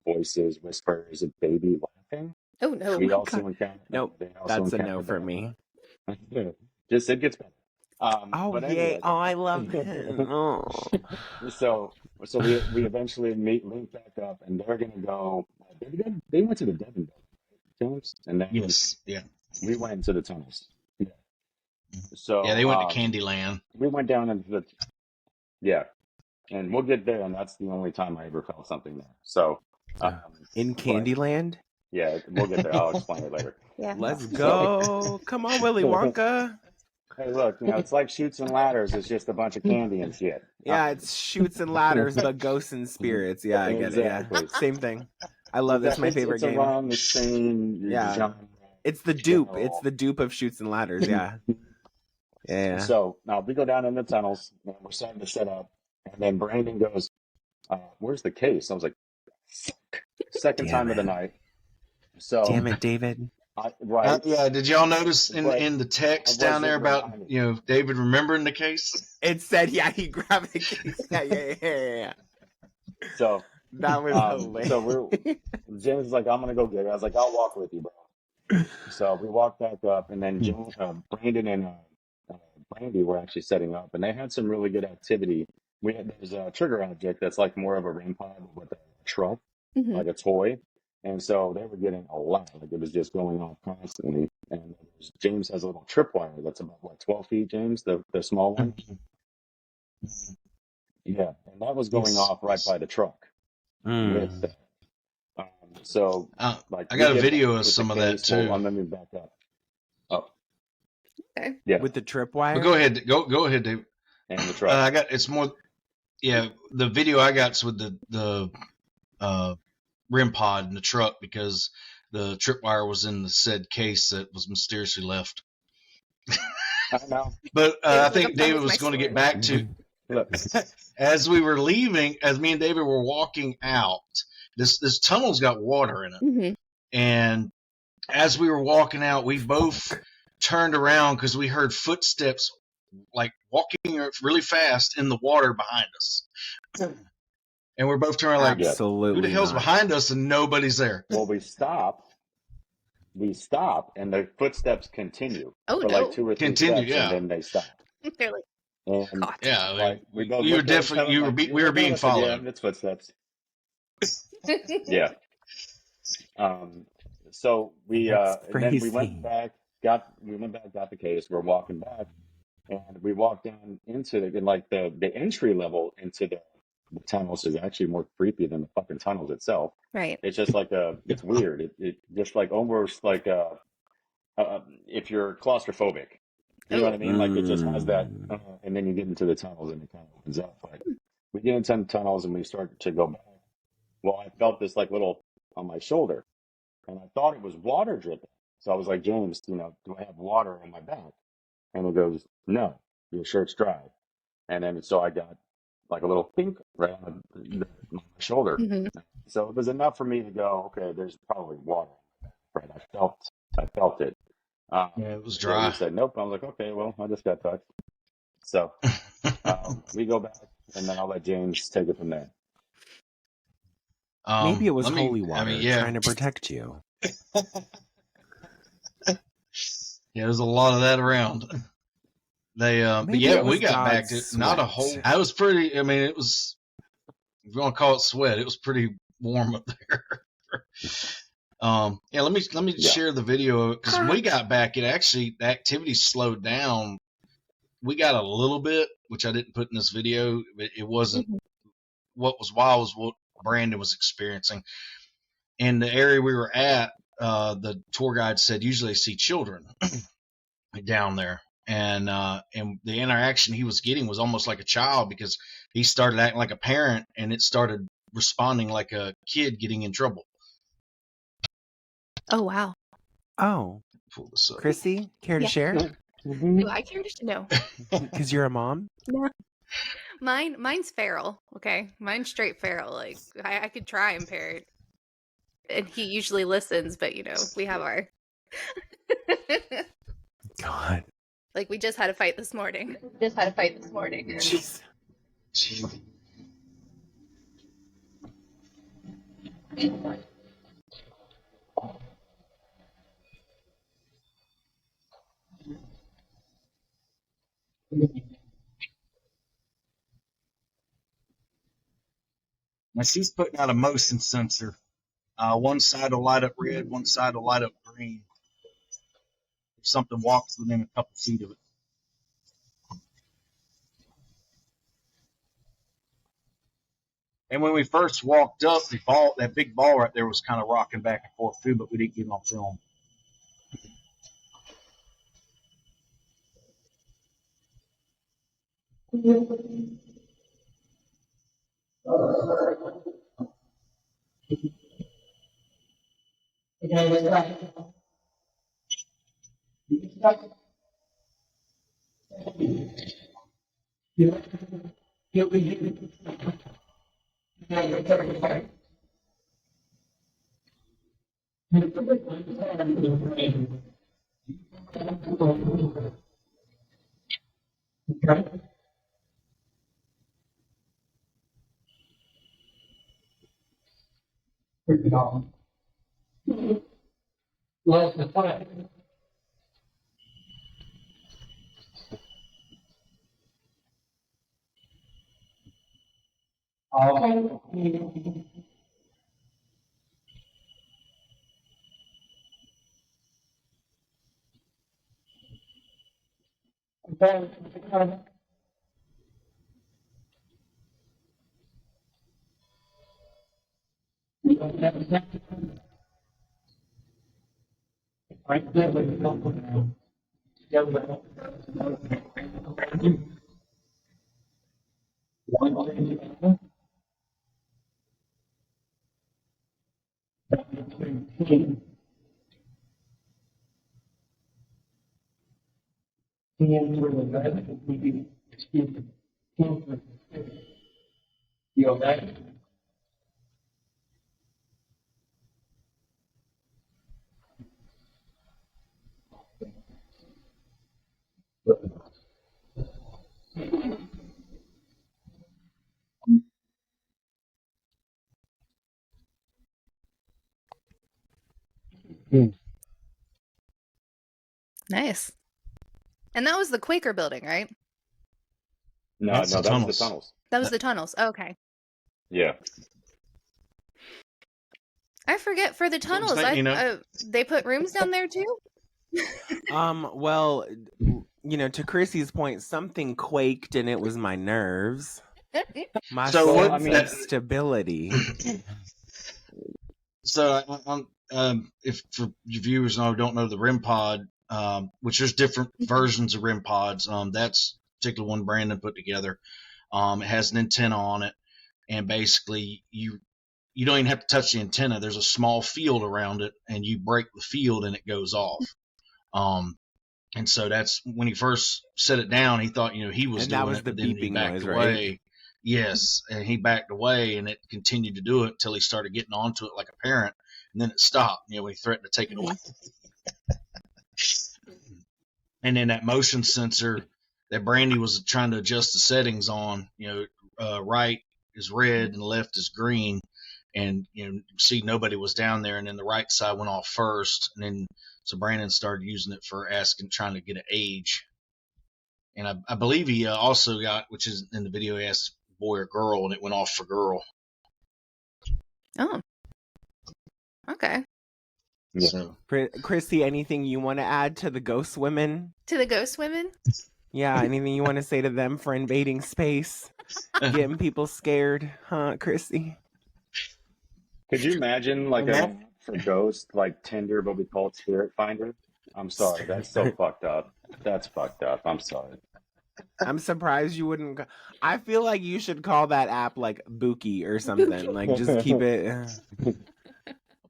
voices, whispers, a baby laughing. Oh no. We also encountered. Nope, They also that's a no encountered for me. Just it gets better. Oh, But yay. anyway. Oh, I love him. Oh. So we eventually link back up, and they're gonna go. They went to the Devon James, and then Yes. Yeah. we went into the tunnels. Yeah. So Yeah, they went to Candyland. we went down into the and we'll get there, and that's the only time I ever felt something there. So In Candyland? Yeah, we'll get there. I'll explain it later. Yeah. Let's go. Come on, Willy Wonka. Hey, look, it's like Chutes and Ladders. It's just a bunch of candy and shit. Yeah, it's Chutes and Ladders, but ghosts and spirits. Yeah, I get it. Yeah. Same thing. I love this. My favorite game. It's around the same genre. It's the dupe. It's the dupe of Chutes and Ladders. Yeah. Yeah. So now we go down in the tunnels, and we're starting to set up, and then Brandon goes, "Where's the case?" I was like, "Fuck!" Second time of the night. So damn it, David. Right. Yeah. Did y'all notice in the text down there about David remembering the case? It said, yeah, he grabbed the case. Yeah. So that was hilarious. So James is like, "I'm gonna go get it." I was like, "I'll walk with you, bro." So we walked back up, and then Brandon and Brandy were actually setting up, and they had some really good activity. There's a trigger object that's like more of a REM pod with a truck, like a toy. And so they were getting a lot. Like it was just going off constantly. And James has a little tripwire that's about 12 feet, James, the small one. Yeah, and that was going off right by the truck. So I got a video of some of that too. Let me back up. Oh, okay. Yeah, with the tripwire. Well, go ahead, Dave. And the truck. It's more. Yeah, the video I got's with the REM pod in the truck because the tripwire was in the said case that was mysteriously left. I know. But I think David was going to get back to as we were leaving, as me and David were walking out. This tunnel's got water in it, and as we were walking out, we both turned around because we heard footsteps like walking really fast in the water behind us. And we're both turning like, absolutely, who the hell's behind us? And nobody's there. Well, we stop, and the footsteps continue for like 2 or 3 steps, and then they stop. They're like, and we were definitely we were being followed. Yeah, it's footsteps. Yeah. So we and then we went back, got the case. We're walking back, and we walked down into the entry level into the tunnels is actually more creepy than the fucking tunnels itself. Right. It's just like it's weird. It just like almost like if you're claustrophobic, you know what I mean? Like it just has that, and then you get into the tunnels and it kind of opens up. But we get into the tunnels and we start to go back. Well, I felt this like little on my shoulder, and I thought it was water dripping. So I was like, "James, do I have water on my back?" And he goes, "No, your shirt's dry." And then so I got like a little pink right on my shoulder. So it was enough for me to go, okay, there's probably water. Right, I felt it. It was dry. He said, "Nope." I was like, "Okay, well, I just got touched." So we go back, and then I'll let James take it from there. Maybe it was holy water trying to protect you. Yeah, there's a lot of that around. But we got back to not a whole. I was pretty. I mean, it was. If you want to call it sweat, it was pretty warm up there. Let me share the video because when we got back, the activity slowed down. We got a little bit, which I didn't put in this video. It wasn't. What was wild was what Brandon was experiencing. In the area we were at, the tour guide said usually they see children down there. And the interaction he was getting was almost like a child because he started acting like a parent and it started responding like a kid getting in trouble. Oh, wow. Oh. pull this up. Chrissy, care to Yeah. share? Do I care to know? Because you're a mom. No. Mine's feral. Okay, mine's straight feral. Like I could try and pair it, and he usually listens. But we have our. God. Like we just had a fight this morning. Jeez. Jeez. Now she's putting out a motion sensor. One side will light up red, one side will light up green. If something walks within a couple feet of it. And when we first walked up, that big ball right there was kind of rocking back and forth too, but we didn't get it on film. Nice. And that was the Quaker building, right? No, That's that the was tunnels. the tunnels. That was the tunnels. Okay. Yeah. I forget for the tunnels. saying, They put rooms down there too. Well, to Chrissy's point, something quaked and it was my nerves. My stability. So, if for your viewers don't know the REM pod, which there's different versions of REM pods. That's a particular one Brandon put together. It has an antenna on it, and basically you don't even have to touch the antenna. There's a small field around it, and you break the field, and it goes off. And so that's when he first set it down. He thought he was And doing that was it, the but then he beeping backed noise, away. right? Yes, and he backed away, and it continued to do it until he started getting onto it like a parent, and then it stopped. When he threatened to take it away. And then that motion sensor that Brandy was trying to adjust the settings on, right is red and left is green, and see nobody was down there, and then the right side went off first, and then so Brandon started using it for trying to get an age. And I believe he also got, which is in the video, he asked boy or girl, and it went off for girl. Oh. Okay. Yeah. So, Chrissy, anything you want to add to the ghost women? To the ghost women? Yeah, anything you want to say to them for invading space? Getting people scared, huh, Chrissy? Could you imagine like a for ghost like Tinder, but we call it Spirit Finder? I'm sorry, that's so fucked up. That's fucked up. I'm sorry. I'm surprised you wouldn't. I feel like you should call that app like Bookie or something. Like just keep it.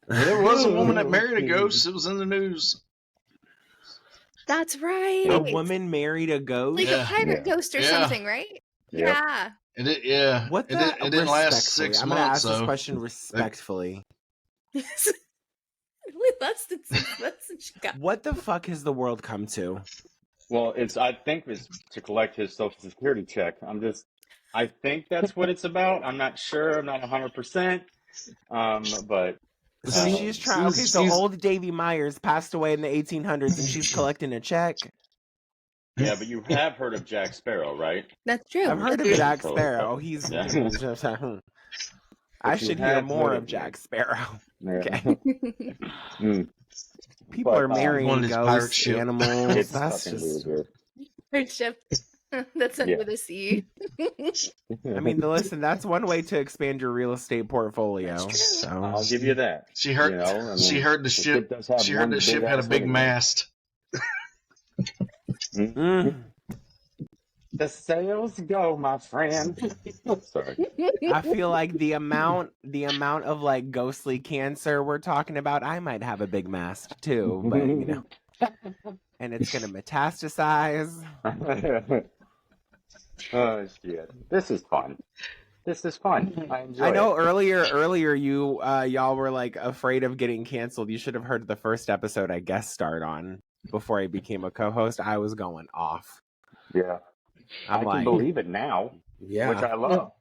there was a woman that married a ghost. It was in the news. That's right. A woman married a ghost? Like a pirate Yeah. ghost or Yeah. something, right? Yep. Yeah. What the? It didn't last Respectfully, 6 I'm gonna months. ask this though. question respectfully. It lasted 6 months and she got. What the fuck has the world come to? Well, I think it's to collect his Social Security check. I think that's what it's about. I'm not sure. I'm not 100%. But So she's trying. Okay, so old Davy Myers passed away in the 1800s, and she's collecting a check. yeah, but you have heard of Jack Sparrow, right? That's true. I've heard of Yeah, Jack totally. Sparrow. He's. Yeah. I But you should hear have more heard of of Jack Sparrow. Yeah. Okay. Mm. People But, are marrying on his pirate ghosts, ship. animals. It's That's fucking just. weird. Her ship that's under Yeah. the sea. I mean, listen, that's one way to expand your real estate portfolio. That's true. So I'll give you that. She heard. You know, I She mean, heard the ship. does have She heard one the ship big had a ass big living room. mast. Mm. The sails go, my friend. Sorry. I feel like the amount of like ghostly cancer we're talking about, I might have a big mast too, but you know, and it's gonna metastasize. Oh shit! This is fun. I enjoy I know it. earlier you y'all were like afraid of getting canceled. You should have heard the first episode I guest starred on before I became a co-host. I was going off. Yeah, I can believe it now, which I love.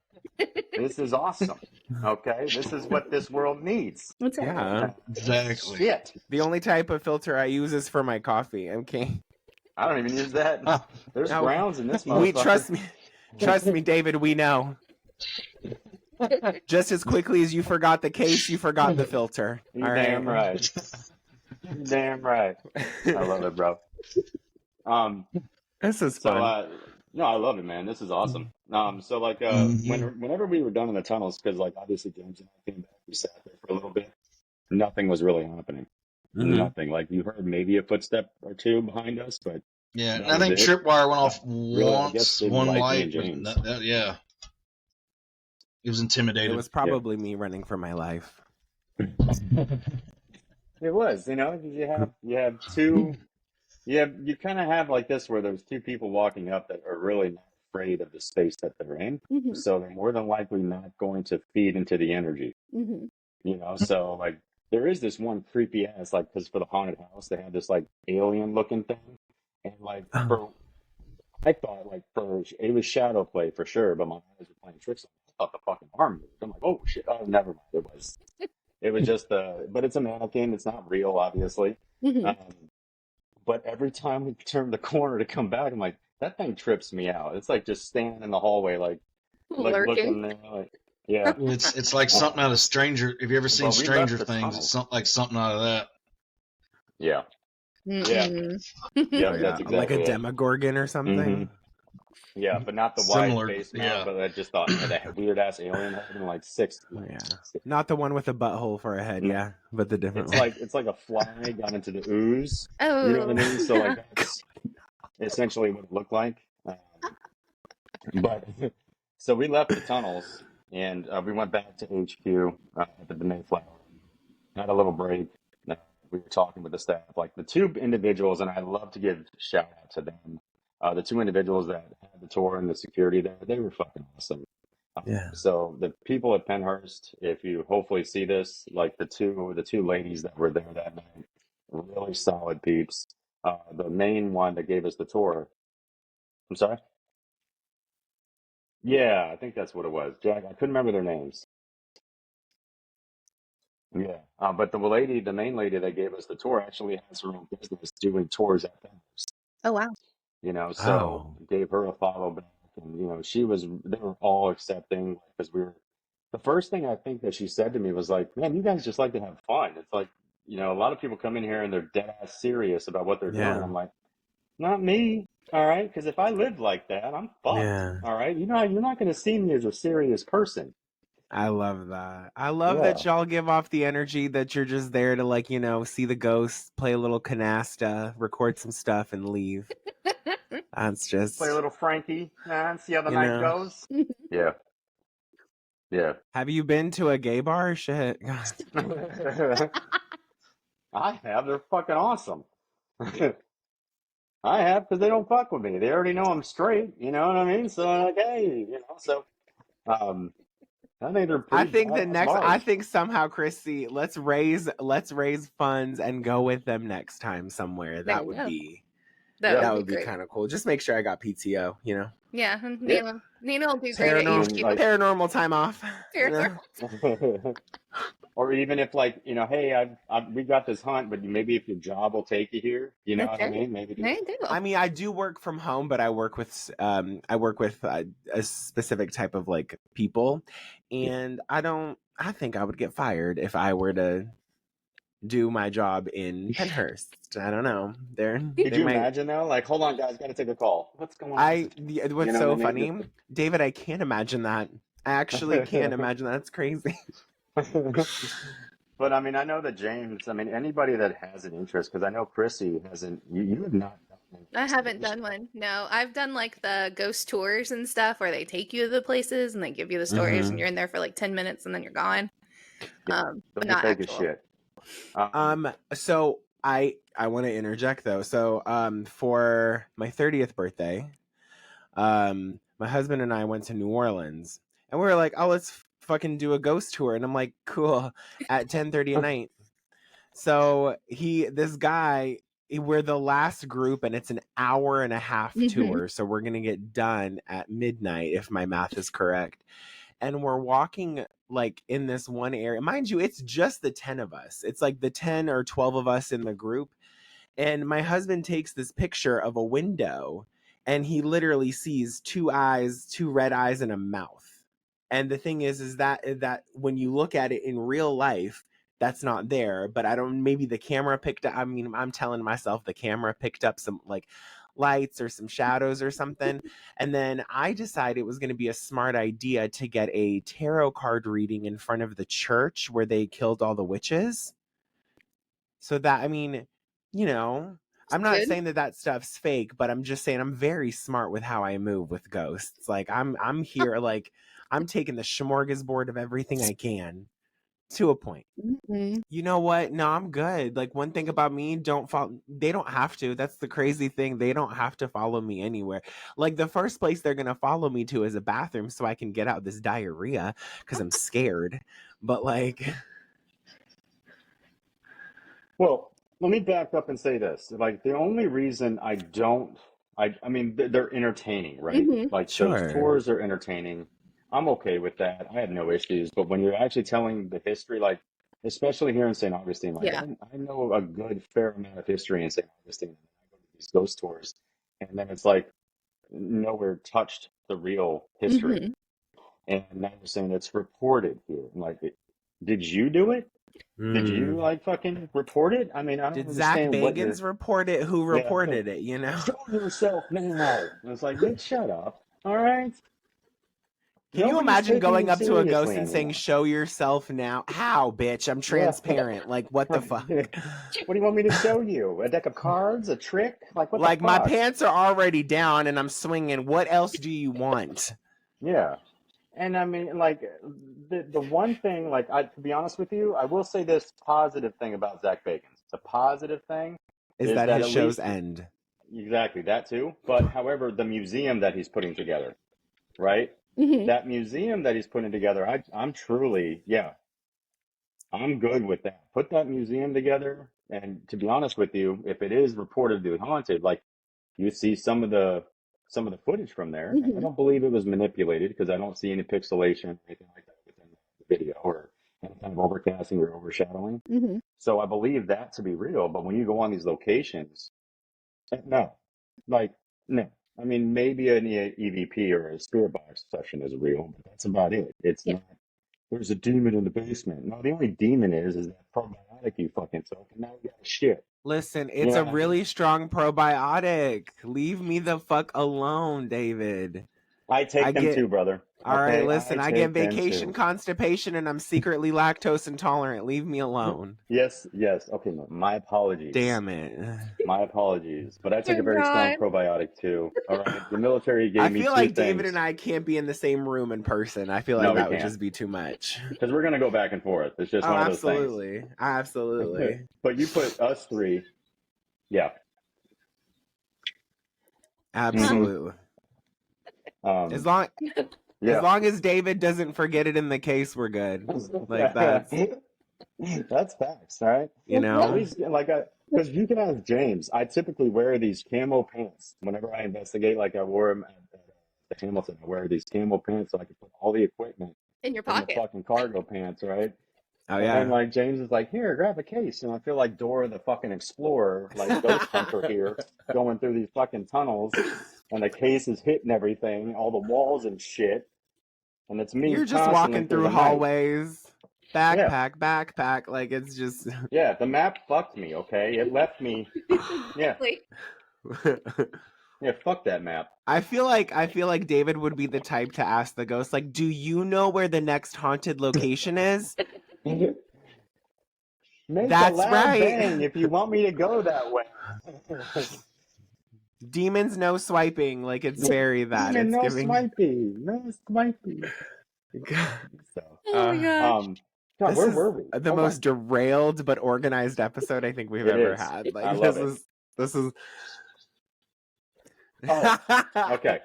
This is awesome. Okay, this is what this world needs. What's that? Yeah. Exactly. Shit, The only type of filter I use is for my coffee. Okay. I don't even use that. There's No, grounds in this We motherfucker. trust me, David. We know. Just as quickly as you forgot the case, you forgot the filter. You're All damn right. You're damn right. I love it, bro. This is So, fun. no, I love it, man. This is awesome. So like, whenever we were done in the tunnels, because like obviously James and I came back, we sat there for a little bit. Nothing was really happening. Mhm. Nothing. Like you heard maybe a footstep or two behind us, but Yeah, that I think was it. Tripwire went off Really, I guess once, they one like me light. and James. But yeah, he was intimidated. It was probably me running for my life. It was, you know, 'cause you have two, you kind of have like this where there's two people walking up that are really not afraid of the space that they're in, Mhm. so they're more than likely not going to feed into the energy, Mhm. you know. So like, there is this one creepy ass like, because for the haunted house they had this like alien looking thing, and like I thought like it was shadow play for sure, but my eyes were playing tricks on me. I thought the fucking arm moved. I'm like, oh shit, oh never mind, it was just but it's a mannequin. It's not real, obviously. Mhm. But every time we turn the corner to come back, I'm like, that thing trips me out. It's like just standing in the hallway, like Lurking. looking there, like yeah. It's like something out of Stranger. Have you ever seen Well, we left Stranger the Things? tunnel. It's like something out of that. Yeah, Mm-mm. yeah, Oh, that's yeah. exactly Like a it. Demogorgon or something. Yeah, but not the wide Similar, face mouth, yeah. but I just thought it had that weird ass alien head and like six. Yeah. Not the one with a butthole for a head, No. yeah, but the different It's one. it's like a fly got into the ooze. Oh. You know what I mean? So like that's essentially what it looked like. But so we left the tunnels and we went back to HQ at the Mayflower. Had a little break. We were talking with the staff, like the two individuals, and I love to give shout out to them. The two individuals that had the tour and the security there, they were fucking awesome. Yeah. So the people at Pennhurst, if you hopefully see this, like the two ladies that were there that night, really solid peeps. The main one that gave us the tour. I'm sorry. Yeah, I think that's what it was. Jack, I couldn't remember their names. Yeah, but the main lady that gave us the tour, actually has her own business doing tours at Pennhurst. Oh wow. You know, so Oh. gave her a follow back, and you know, they were all accepting because the first thing I think that she said to me was like, "Man, you guys just like to have fun." It's like, you know, a lot of people come in here and they're dead ass serious about what they're doing. Yeah. I'm like, not me, all right? Because if I lived like that, I'm fucked. Yeah. All right, you're not going to see me as a serious person. I love that. I love that y'all give off the energy that you're just there to, like, you know, see the ghosts, play a little canasta, record some stuff, and leave. That's just Play a little Frankie, and see how the You night know. goes. Yeah. Yeah. Have you been to a gay bar? Shit. I have. They're fucking awesome. I have, because they don't fuck with me. They already know I'm straight. You know what I mean? So like, hey, you know. So, I think they're I pretty think badass I bars. think somehow, Chrissy, let's raise funds and go with them next time somewhere. There That you would go. be That Yeah. would that be would be great. kind of cool. Just make sure I got PTO, you know. Yeah, Yeah. Nina will do great at I mean, HQ. like, Paranormal time off. You know? or even if like, you know, hey, we got this hunt, but maybe if your job will take you here, you know That's what I right. mean? Maybe do There that. you go. I mean, I do work from home, but I work with a specific type of like people, and I think I would get fired if I were to do my job in Pennhurst. I don't know. Could They you might. imagine though? Like, hold on, guys, gotta take a call. What's going on? You What's know what I so mean? funny, David? I can't imagine that. I actually can't imagine that. That's crazy. But I mean, I know that James, I mean, anybody that has an interest, because I know Chrissy hasn't, you have not done an I haven't investigation. done one. No, I've done like the ghost tours and stuff where they take you to the places and they give you the stories and Mm-hmm. you're in there for like 10 minutes and then you're gone. Yeah, But those are not fake as actual. shit. Um, So I want to interject though. So for my 30th birthday, my husband and I went to New Orleans, and we were like, oh, let's fucking do a ghost tour, and I'm like, cool, at 10:30 at night. So this guy, we're the last group, and it's an hour and a half tour. So we're gonna get done at midnight, if my math is correct. And we're walking like in this one area. Mind you, it's just the 10 of us. It's like the 10 or 12 of us in the group. And my husband takes this picture of a window, and he literally sees two eyes, two red eyes, and a mouth. And the thing is that when you look at it in real life, that's not there. But I don't. Maybe the camera picked up. I mean, I'm telling myself the camera picked up some like lights or some shadows or something. And then I decided it was going to be a smart idea to get a tarot card reading in front of the church where they killed all the witches. So that, I mean, you know, I'm not Good. saying that stuff's fake, but I'm just saying I'm very smart with how I move with ghosts. Like I'm here, like I'm taking the smorgasbord of everything I can to a point. Mm-hmm. You know what? No, I'm good. Like one thing about me, they don't have to. That's the crazy thing. They don't have to follow me anywhere. Like the first place they're going to follow me to is a bathroom so I can get out this diarrhea because I'm scared. But like, well, let me back up and say this. Like, the only reason I mean, they're entertaining, right? Mm-hmm. Like, those sure. tours are entertaining. I'm okay with that. I have no issues. But when you're actually telling the history, like, especially here in St. Augustine, like, Yeah. I know a good fair amount of history in St. Augustine. And I go to these ghost tours, and then it's like nowhere touched the real history. Mm-hmm. And now you're saying it's reported here. I'm like, did you do it? Did you Mm. like fucking report it? I mean, I don't Did Zach understand what you're. Bagans report it? Who Yeah, reported it, you know? show yourself now. And it's like, bitch, shut up. All right. Can you Nobody's imagine taking going you up to a seriously ghost and saying, anymore. show yourself now? How, bitch? I'm Yeah. transparent. Like, what the Right. fuck? What do you want me to show you? A deck of cards? A trick? Like, what the Like, my fuck? pants are already down and I'm swinging. What else do you want? Yeah. And I mean, like, the one thing, like, to be honest with you, I will say this positive thing about Zach Bagans. The positive thing Is is that that his at shows least, end? exactly that too. But however, the museum that he's putting together, right? Mm-hmm. That museum that he's putting together, I'm truly, yeah, I'm good with that. Put that museum together. And to be honest with you, if it is reported to be haunted, like you see some of the footage from there, and I Mm-hmm. don't believe it was manipulated because I don't see any pixelation or anything like that within the video or any kind of overcasting or overshadowing. Mm-hmm. So I believe that to be real. But when you go on these locations, no, like no. I mean, maybe an EVP or a spirit box session is real, but that's about it. It's Yeah. not. There's a demon in the basement. No, the only demon is that probiotic you fucking took, and now you got shit. Listen, You it's know a what I mean? really strong probiotic. Leave me the fuck alone, David. I I take them get too, brother. All right, Okay, I listen, I get take them vacation too. constipation and I'm secretly lactose intolerant. Leave me alone. Yes, yes. Okay, my apologies. Damn it. My apologies. But I take Oh, a very strong God. probiotic too. All right. The military I gave me feel two like David and things. I can't be in the same room in person. I feel like No, we that would can't. just be too much. Because we're gonna go back and forth. It's just Oh, one of those things. absolutely. Absolutely. But you put us three, yeah. Absolutely. As long as David doesn't forget it in the case, we're good. Like that's facts, right? You know, at least because you can ask James. I typically wear these camo pants whenever I investigate. Like I wore them at the Hamilton. I wear these camo pants so I can put all the equipment In your in the pocket. fucking cargo pants, right? Oh And yeah. then like James is like, here, grab a case, and I feel like Dora the fucking Explorer, like Ghost Hunter here, going through these fucking tunnels, and the case is hitting everything, all the walls and shit, and it's me. You're just walking through hallways, backpack, like it's just. Yeah, the map fucked me. Okay, it left me. Yeah. Yeah, fuck that map. I feel like David would be the type to ask the ghost, like, do you know where the next haunted location is? Make That's a loud right. bang if you want me to go that way. Demons no swiping, like it's very that. Demon, it's no giving. swipey, no swipey. So, oh my gosh. God, where were we? The most derailed but organized episode I think we've ever had. Like I love this is. Oh, okay.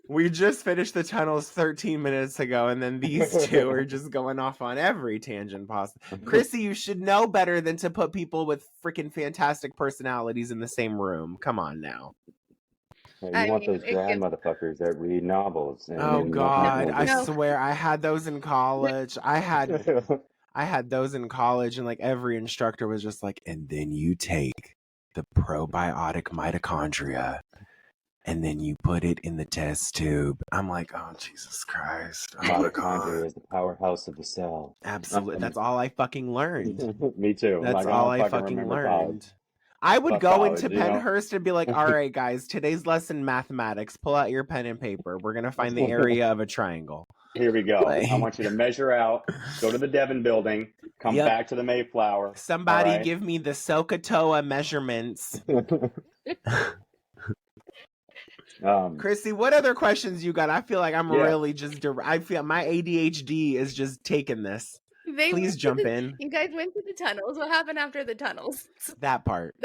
We just finished the tunnels 13 minutes ago, and then these two are just going off on every tangent possible. Chrissy, you should know better than to put people with freaking fantastic personalities in the same room. Come on now. You want those dry motherfuckers that read novels. Oh God, I swear I had those in college. I had those in college, and like every instructor was just like, and then you take the probiotic mitochondria and then you put it in the test tube. I'm like, oh Jesus Christ. Mitochondria is the powerhouse of the cell. Absolutely. That's all I fucking learned. Me too. That's all I fucking learned. I would go into Pennhurst and be like, all right, guys, today's lesson, mathematics. Pull out your pen and paper. We're going to find the area of a triangle. Here we go. I want you to measure out, go to the Devon building, come back to the Mayflower. Somebody give me the SOHCAHTOA measurements. Chrissy, what other questions you got? I feel like I'm really just, I feel my ADHD is just taking this. Please jump in. You guys went to the tunnels. What happened after the tunnels? That part.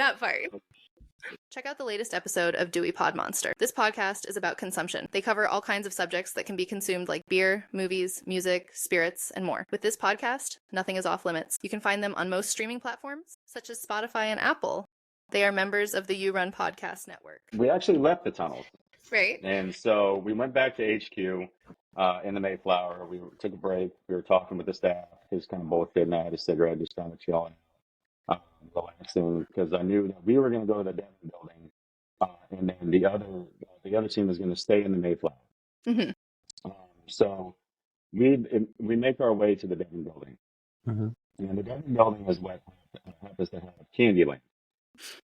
Check out the latest episode of Dewey Pod Monster. This podcast is about consumption. They cover all kinds of subjects that can be consumed like beer, movies, music, spirits, and more. With this podcast, nothing is off limits. You can find them on most streaming platforms, such as Spotify and Apple. They are members of the You Run Podcast Network. We actually left the tunnels. Right. And so we went back to HQ in the Mayflower. We took a break. We were talking with the staff. He was kind of bullshitting. I had a cigarette, just kind of chilling, relaxing, because I knew that we were going to go to the Devon building, and then the other team was going to stay in the Mayflower. Mm-hmm. So we make our way to the Devon building, and the Devon building is what happens to have Candyland.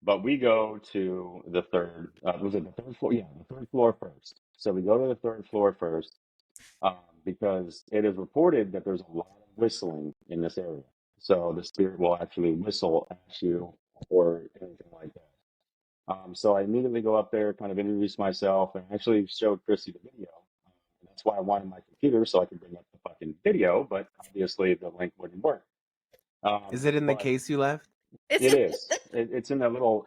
But we go to the third. Was it the third floor? Yeah, the third floor first. So we go to the third floor first because it is reported that there's a lot of whistling in this area. So the spirit will actually whistle at you or anything like that. So I immediately go up there, kind of introduce myself, and actually showed Chrissy the video. That's why I wanted my computer so I could bring up the fucking video, but obviously the link wouldn't work. Is it in the case you left? It is. It's in a little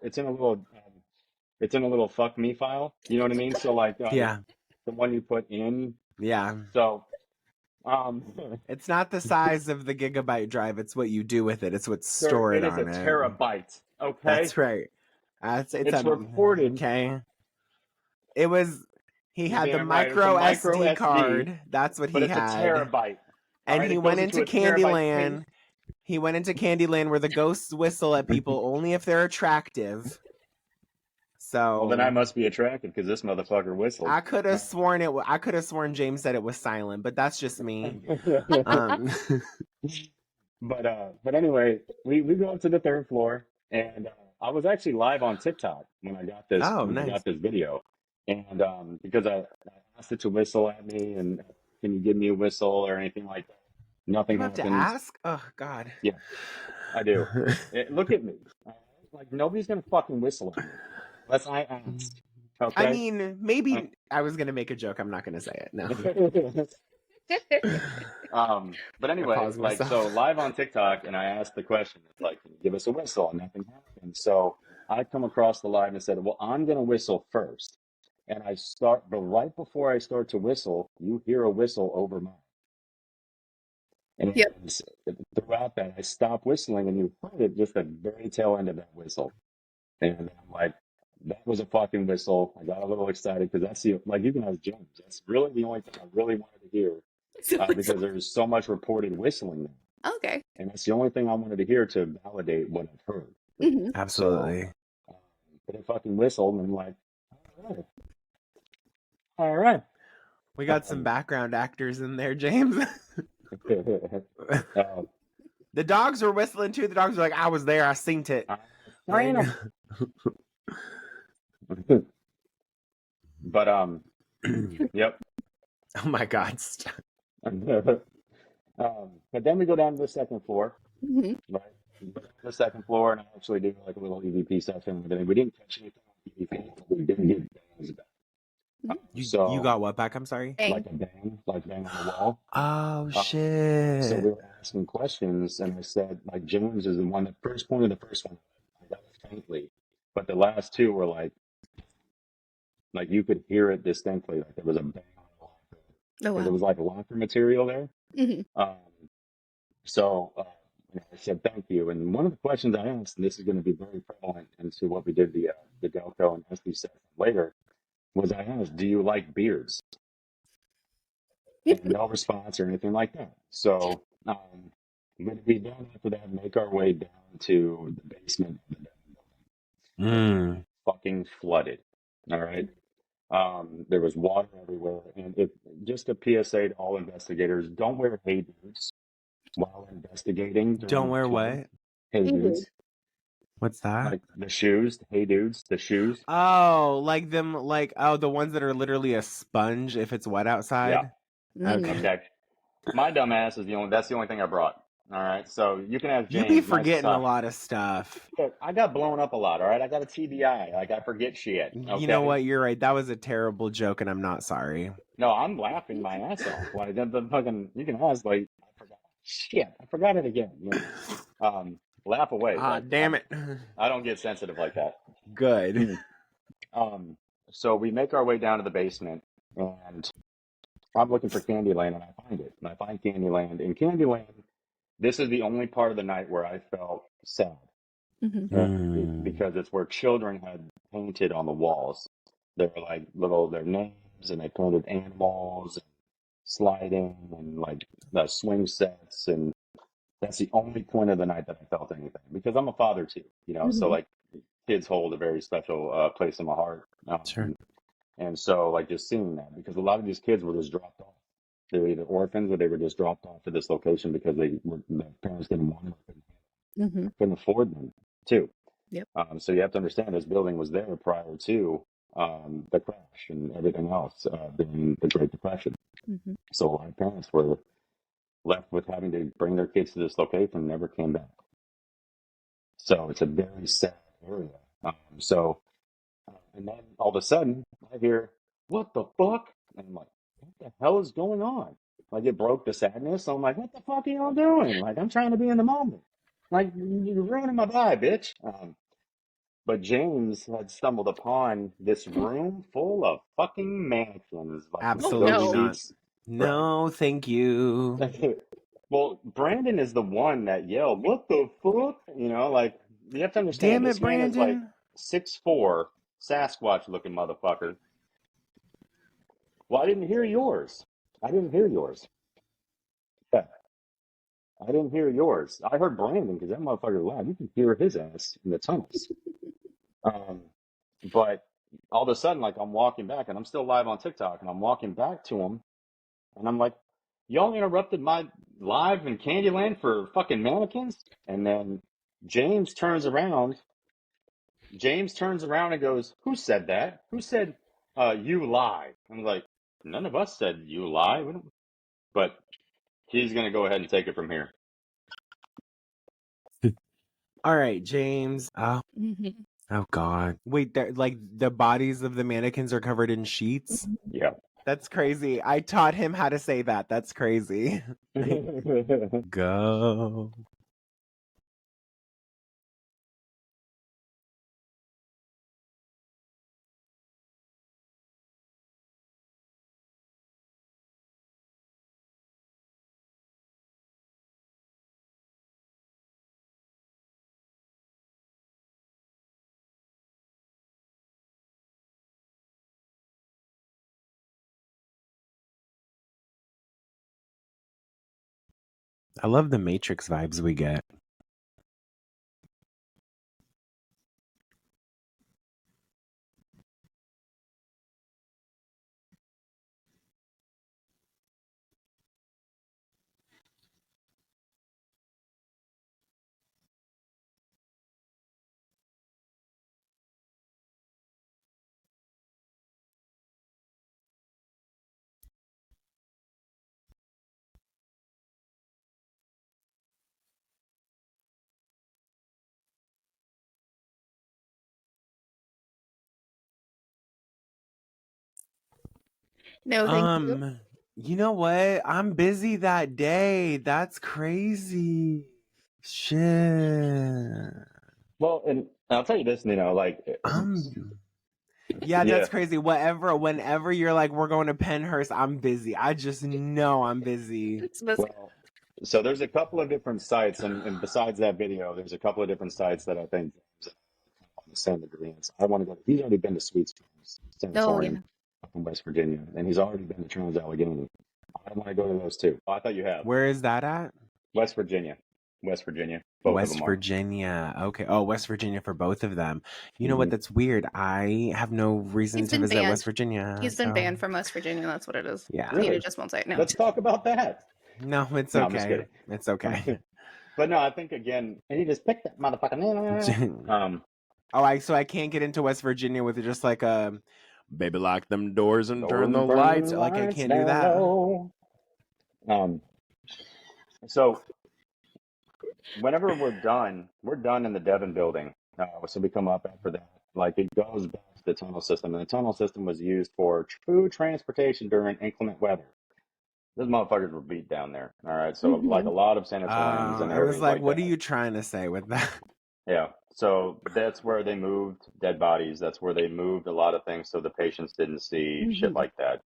fuck me file. You know what I mean? So like, the one you put in. Yeah. So, it's not the size of the gigabyte drive. It's what you do with it. It's what's stored on it. It is a terabyte. Okay. That's right. It's reported. Okay. It was. He had the micro SD card. That's what he had. It's a terabyte. And he went into Candyland. He went into Candyland where the ghosts whistle at people only if they're attractive. So well, then I must be attractive because this motherfucker whistled. I could have sworn James said it was silent, but that's just me. But anyway, we go up to the third floor, and I was actually live on TikTok when I got this. Nice. I got this video, and because I asked it to whistle at me, and can you give me a whistle or anything like that? Nothing happens. You have to ask? Oh, God. Yeah, I do. Look at me. Like, nobody's going to fucking whistle at me unless I ask. Okay? I mean, maybe I was going to make a joke. I'm not going to say it. No. But anyway, like, so live on TikTok, and I asked the question, it's like, can you give us a whistle? And nothing happened. So I come across the line and said, well, I'm going to whistle first. And I start, but right before I start to whistle, you hear a whistle over mine. And Yep. throughout that, I stop whistling and you heard it just the very tail end of that whistle. And I'm like, that was a fucking whistle. I got a little excited because that's like, you can ask James. That's really the only thing I really wanted to hear because there's so much reported whistling there. Okay. And that's the only thing I wanted to hear to validate what I've heard. Mm-hmm. Absolutely. So, but it fucking whistled and I'm like, all right. We got some background actors in there, James. The dogs were whistling too. The dogs were like, I was there. I seen it. But yep. Oh my God. But then we go down to the second floor, Mm-hmm. right? We go down to the second floor, and I actually do like a little EVP session and everything. We didn't catch anything on EVP, but we didn't get bangs back. You got what back? I'm sorry. Like a bang, like bang on the wall. Oh shit! So we were asking questions, and I said, like, James is the one that first pointed the first one. I got it faintly, but the last two were like you could hear it distinctly, like there was a bang on the wall. Oh, wow. There was like locker material there. Mm-hmm. So I said thank you, and one of the questions I asked, and this is going to be very prevalent into what we did the Delco and SB session later, was I asked, do you like beards? And no response or anything like that. So we then after that make our way down to the basement of the building. Fucking flooded. All right. There was water everywhere, and just a PSA to all investigators: don't wear hay boots while investigating. Don't wear what? Hay boots. What's that? Like the shoes, hey dudes, the shoes. Oh, like them, like the ones that are literally a sponge if it's wet outside. Yeah. Okay. My dumb ass is that's the only thing I brought. All right. So you can ask James. You be forgetting a lot of stuff. I got blown up a lot. All right. I got a TBI. Like I forget shit. Okay? You know what? You're right. That was a terrible joke, and I'm not sorry. No, I'm laughing my ass off. Like the fucking, you can ask, like, I forgot. Shit, I forgot it again. You know? Laugh away. Damn it. I don't get sensitive like that. Good. So we make our way down to the basement, and I'm looking for Candyland, and I find it. And I find Candyland. In Candyland, this is the only part of the night where I felt sad. Because it's where children had painted on the walls. They were like their names, and they painted animals, and sliding, and like the swing sets, and that's the only point of the night that I felt anything. Because I'm a father too, you know. So like, kids hold a very special place in my heart. Sure. And so like just seeing that, because a lot of these kids were just dropped off. They were either orphans or they were just dropped off to this location because their parents didn't want them, couldn't afford them too. Yep. So you have to understand this building was there prior to the crash and everything else during the Great Depression. So a lot of parents were left with having to bring their kids to this location and never came back. So it's a very sad area. And then all of a sudden I hear, what the fuck? And I'm like, what the hell is going on? Like it broke the sadness. So I'm like, what the fuck are y'all doing? Like I'm trying to be in the moment. Like you're ruining my vibe, bitch. But James had stumbled upon this room full of fucking mannequins. Like absolutely not. No, thank you. Well, Brandon is the one that yelled, what the fuck? You know, like, you have to understand. Damn it, this man Brandon. is like 6'4", Sasquatch looking motherfucker. Well, I didn't hear yours. Yeah. I didn't hear yours. I heard Brandon because that motherfucker loud. You can hear his ass in the tunnels. But all of a sudden, like I'm walking back and I'm still live on TikTok and I'm walking back to him and I'm like, y'all interrupted my live in Candyland for fucking mannequins? And then James turns around and goes, who said that? Who said, you lie? I'm like, none of us said you lie. But he's going to go ahead and take it from here. All right, James. Oh God. Wait, like the bodies of the mannequins are covered in sheets? Yeah. That's crazy. I taught him how to say that. That's crazy. Go. I love the Matrix vibes we get. No, thank you. You know what? I'm busy that day. That's crazy. Shit. Well, and I'll tell you this, like, yeah, yeah. that's crazy. Whenever you're like, we're going to Pennhurst, I'm busy. I just know I'm busy. Well, so there's a couple of different sites, and besides that video, there's a couple of different sites that I think on the same agreements. I want to go. He's already been to Sweet Springs Sanatorium up in West Virginia, and he's already been to Trans-Allegheny. I want to go to those too. Oh, I thought you have. Where is that at? West Virginia. Both of them are. Virginia. Okay. Oh, West Virginia for both of them. You know what? That's weird. I have no reason to visit West Virginia. He's been banned from West Virginia. That's what it is. Yeah. Really? He just won't say it. No. Let's talk about that. No, it's No, okay. I'm just kidding. It's okay. But no, I think again, and he just picked that motherfucker. So I can't get into West Virginia with just like a baby lock them doors and turn the lights. Like I can't do that. So whenever we're done in the Devon building. So we come up after that. Like it goes back to the tunnel system, and the tunnel system was used for food transportation during inclement weather. Those motherfuckers were beat down there. All right, so like a lot of sanatoriums and I was like, what that. are you trying to say with that? Yeah, so that's where they moved dead bodies. That's where they moved a lot of things so the patients didn't see shit like that.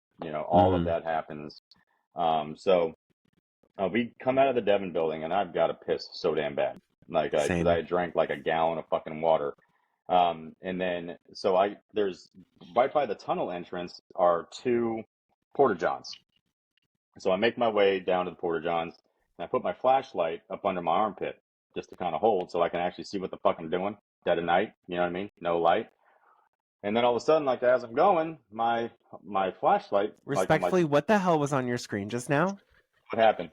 All of that happens. So we come out of the Devon building, and I've got to piss so damn bad. Like, because I drank like a gallon of fucking water. And then, so there's right by the tunnel entrance are 2 porta-johns. So I make my way down to the porta-johns, and I put my flashlight up under my armpit just to kind of hold so I can actually see what the fuck I'm doing dead of night. You know what I mean? No light. And then all of a sudden, like as I'm going, my flashlight. Respectfully, what the hell was on your screen just now? What happened?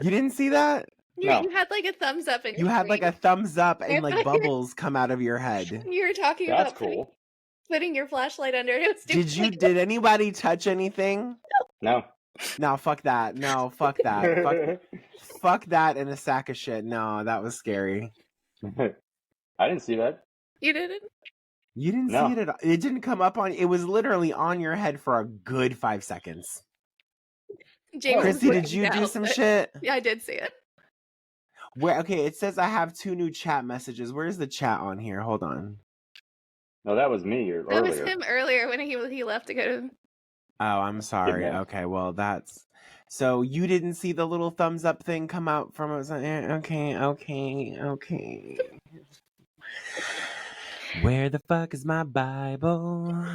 You didn't see that? No. You had like a thumbs up in your You had like a thumbs up and I like thought bubbles come out of your head. You were talking That's about cool. putting your flashlight under it. Did anybody touch anything? No. No, fuck that. No, fuck that. fuck that and a sack of shit. No, that was scary. I didn't see that. You didn't? You didn't see it at all. It didn't come up on. It was literally on your head for a good 5 seconds. James Christy, did you do some shit? Yeah, I did see it. Where? Okay, it says I have 2 new chat messages. Where's the chat on here? Hold on. No, that was me earlier. That was him earlier when he left to go to. Oh, I'm sorry. Okay, well that's. So you didn't see the little thumbs up thing come out from us? Okay. Where the fuck is my Bible?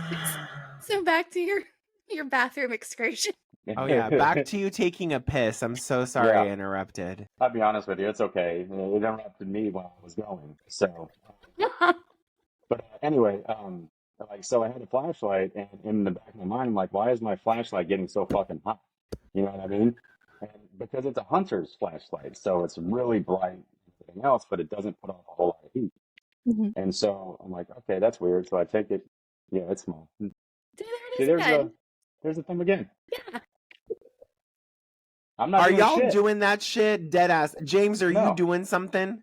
So back to your bathroom excursion. Oh yeah, back to you taking a piss. I'm so sorry I interrupted. I'll be honest with you, it's okay. It interrupted me while I was going. So, but anyway, so I had a flashlight, and in the back of my mind, I'm like, why is my flashlight getting so fucking hot? You know what I mean? And because it's a hunter's flashlight, so it's really bright and everything else, but it doesn't put off a whole lot of heat. And so I'm like, okay, that's weird. So I take it. Yeah, it's small. See, there's the thumb again. Yeah. I'm not. Are y'all doing that shit? Dead ass. James, are you doing something?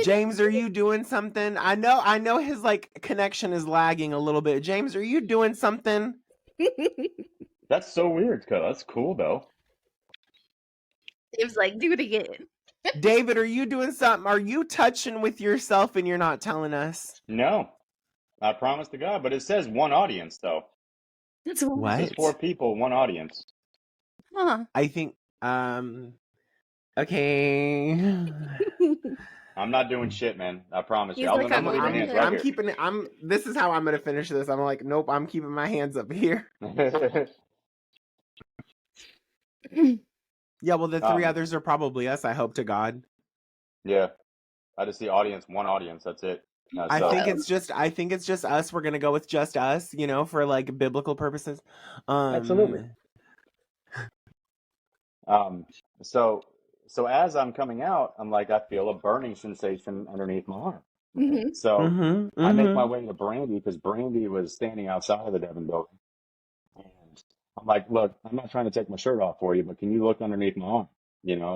James, are you doing something? I know his like connection is lagging a little bit. James, are you doing something? That's so weird, cuz that's cool though. James like, do it again. David, are you doing something? Are you touching with yourself and you're not telling us? No. I promise to God, but it says 1 audience though. That's what? It says 4 people, 1 audience. Huh. I think okay. I'm not doing shit, man. I promise you. Like, I'm keeping it. This is how I'm gonna finish this. I'm like, nope. I'm keeping my hands up here. Yeah, well, the three Um, others are probably us, I hope to God. yeah, I just see one audience. That's it. I So think it's just us. We're gonna go with just us, for like biblical purposes. absolutely. Um, so as I'm coming out, I'm like, I feel a burning sensation underneath my arm. Mm-hmm. So Mm-hmm. I make my Mm-hmm. way to Brandy because Brandy was standing outside of the Devon building. And I'm like, look, I'm not trying to take my shirt off for you, but can you look underneath my arm?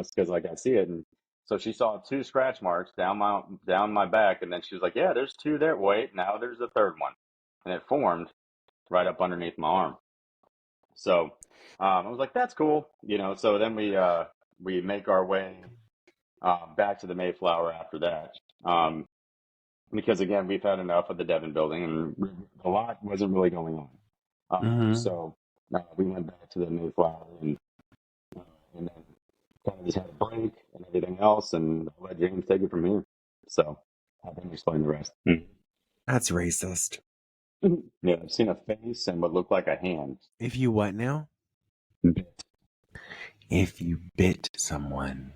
It's because like I see it. And so she saw two scratch marks down my back, and then she was like, yeah, there's two there. Wait, now there's a third one, and it formed right up underneath my arm. So I was like, that's cool. So then we make our way back to the Mayflower after that. Because again, we've had enough of the Devon building, and a lot wasn't really going on. Mm-hmm. So we went back to the Mayflower, uh, and then kind of just had a break and everything else, and I'll let James take it from here. So I'll then explain the rest. That's racist. Yeah, I've seen a face and what looked like a hand. If you what now? Bit. If you bit someone.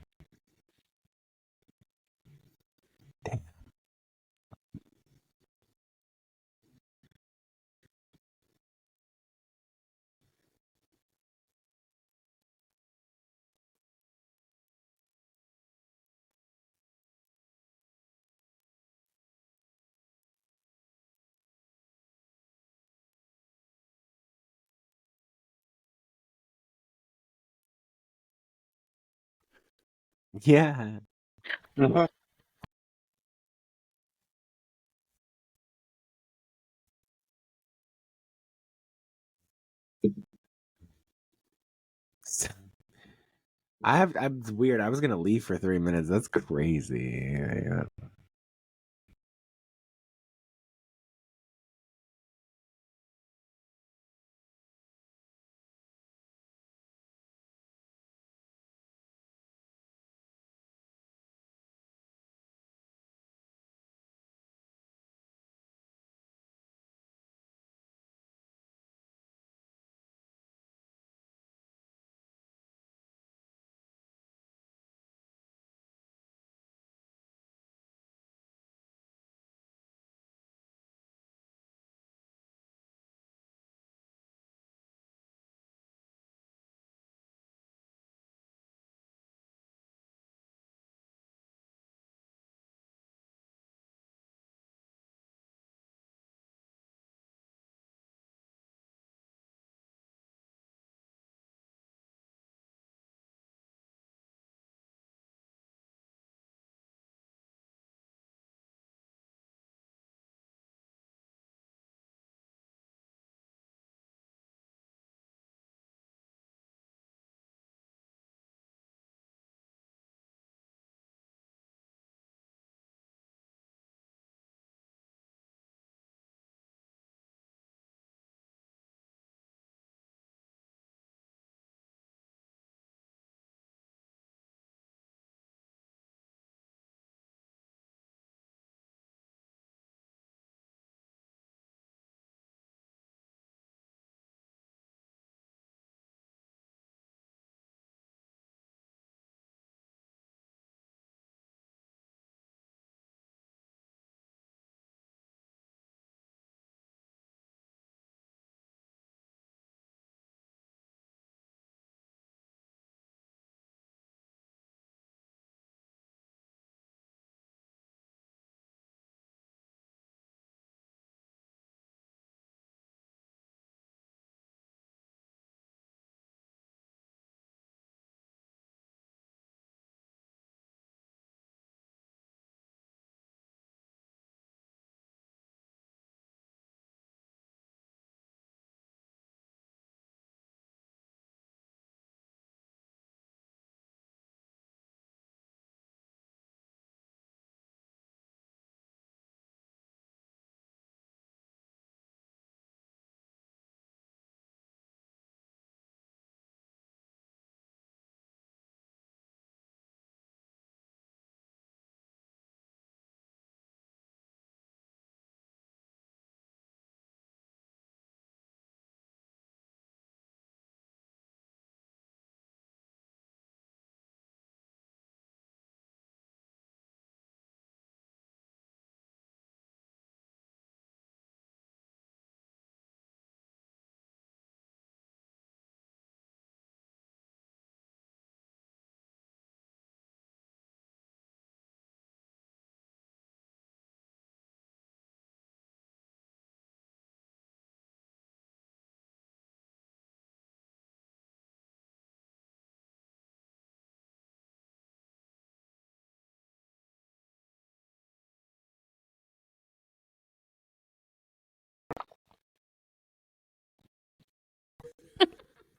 Yeah. I'm weird. I was gonna leave for 3 minutes. That's crazy.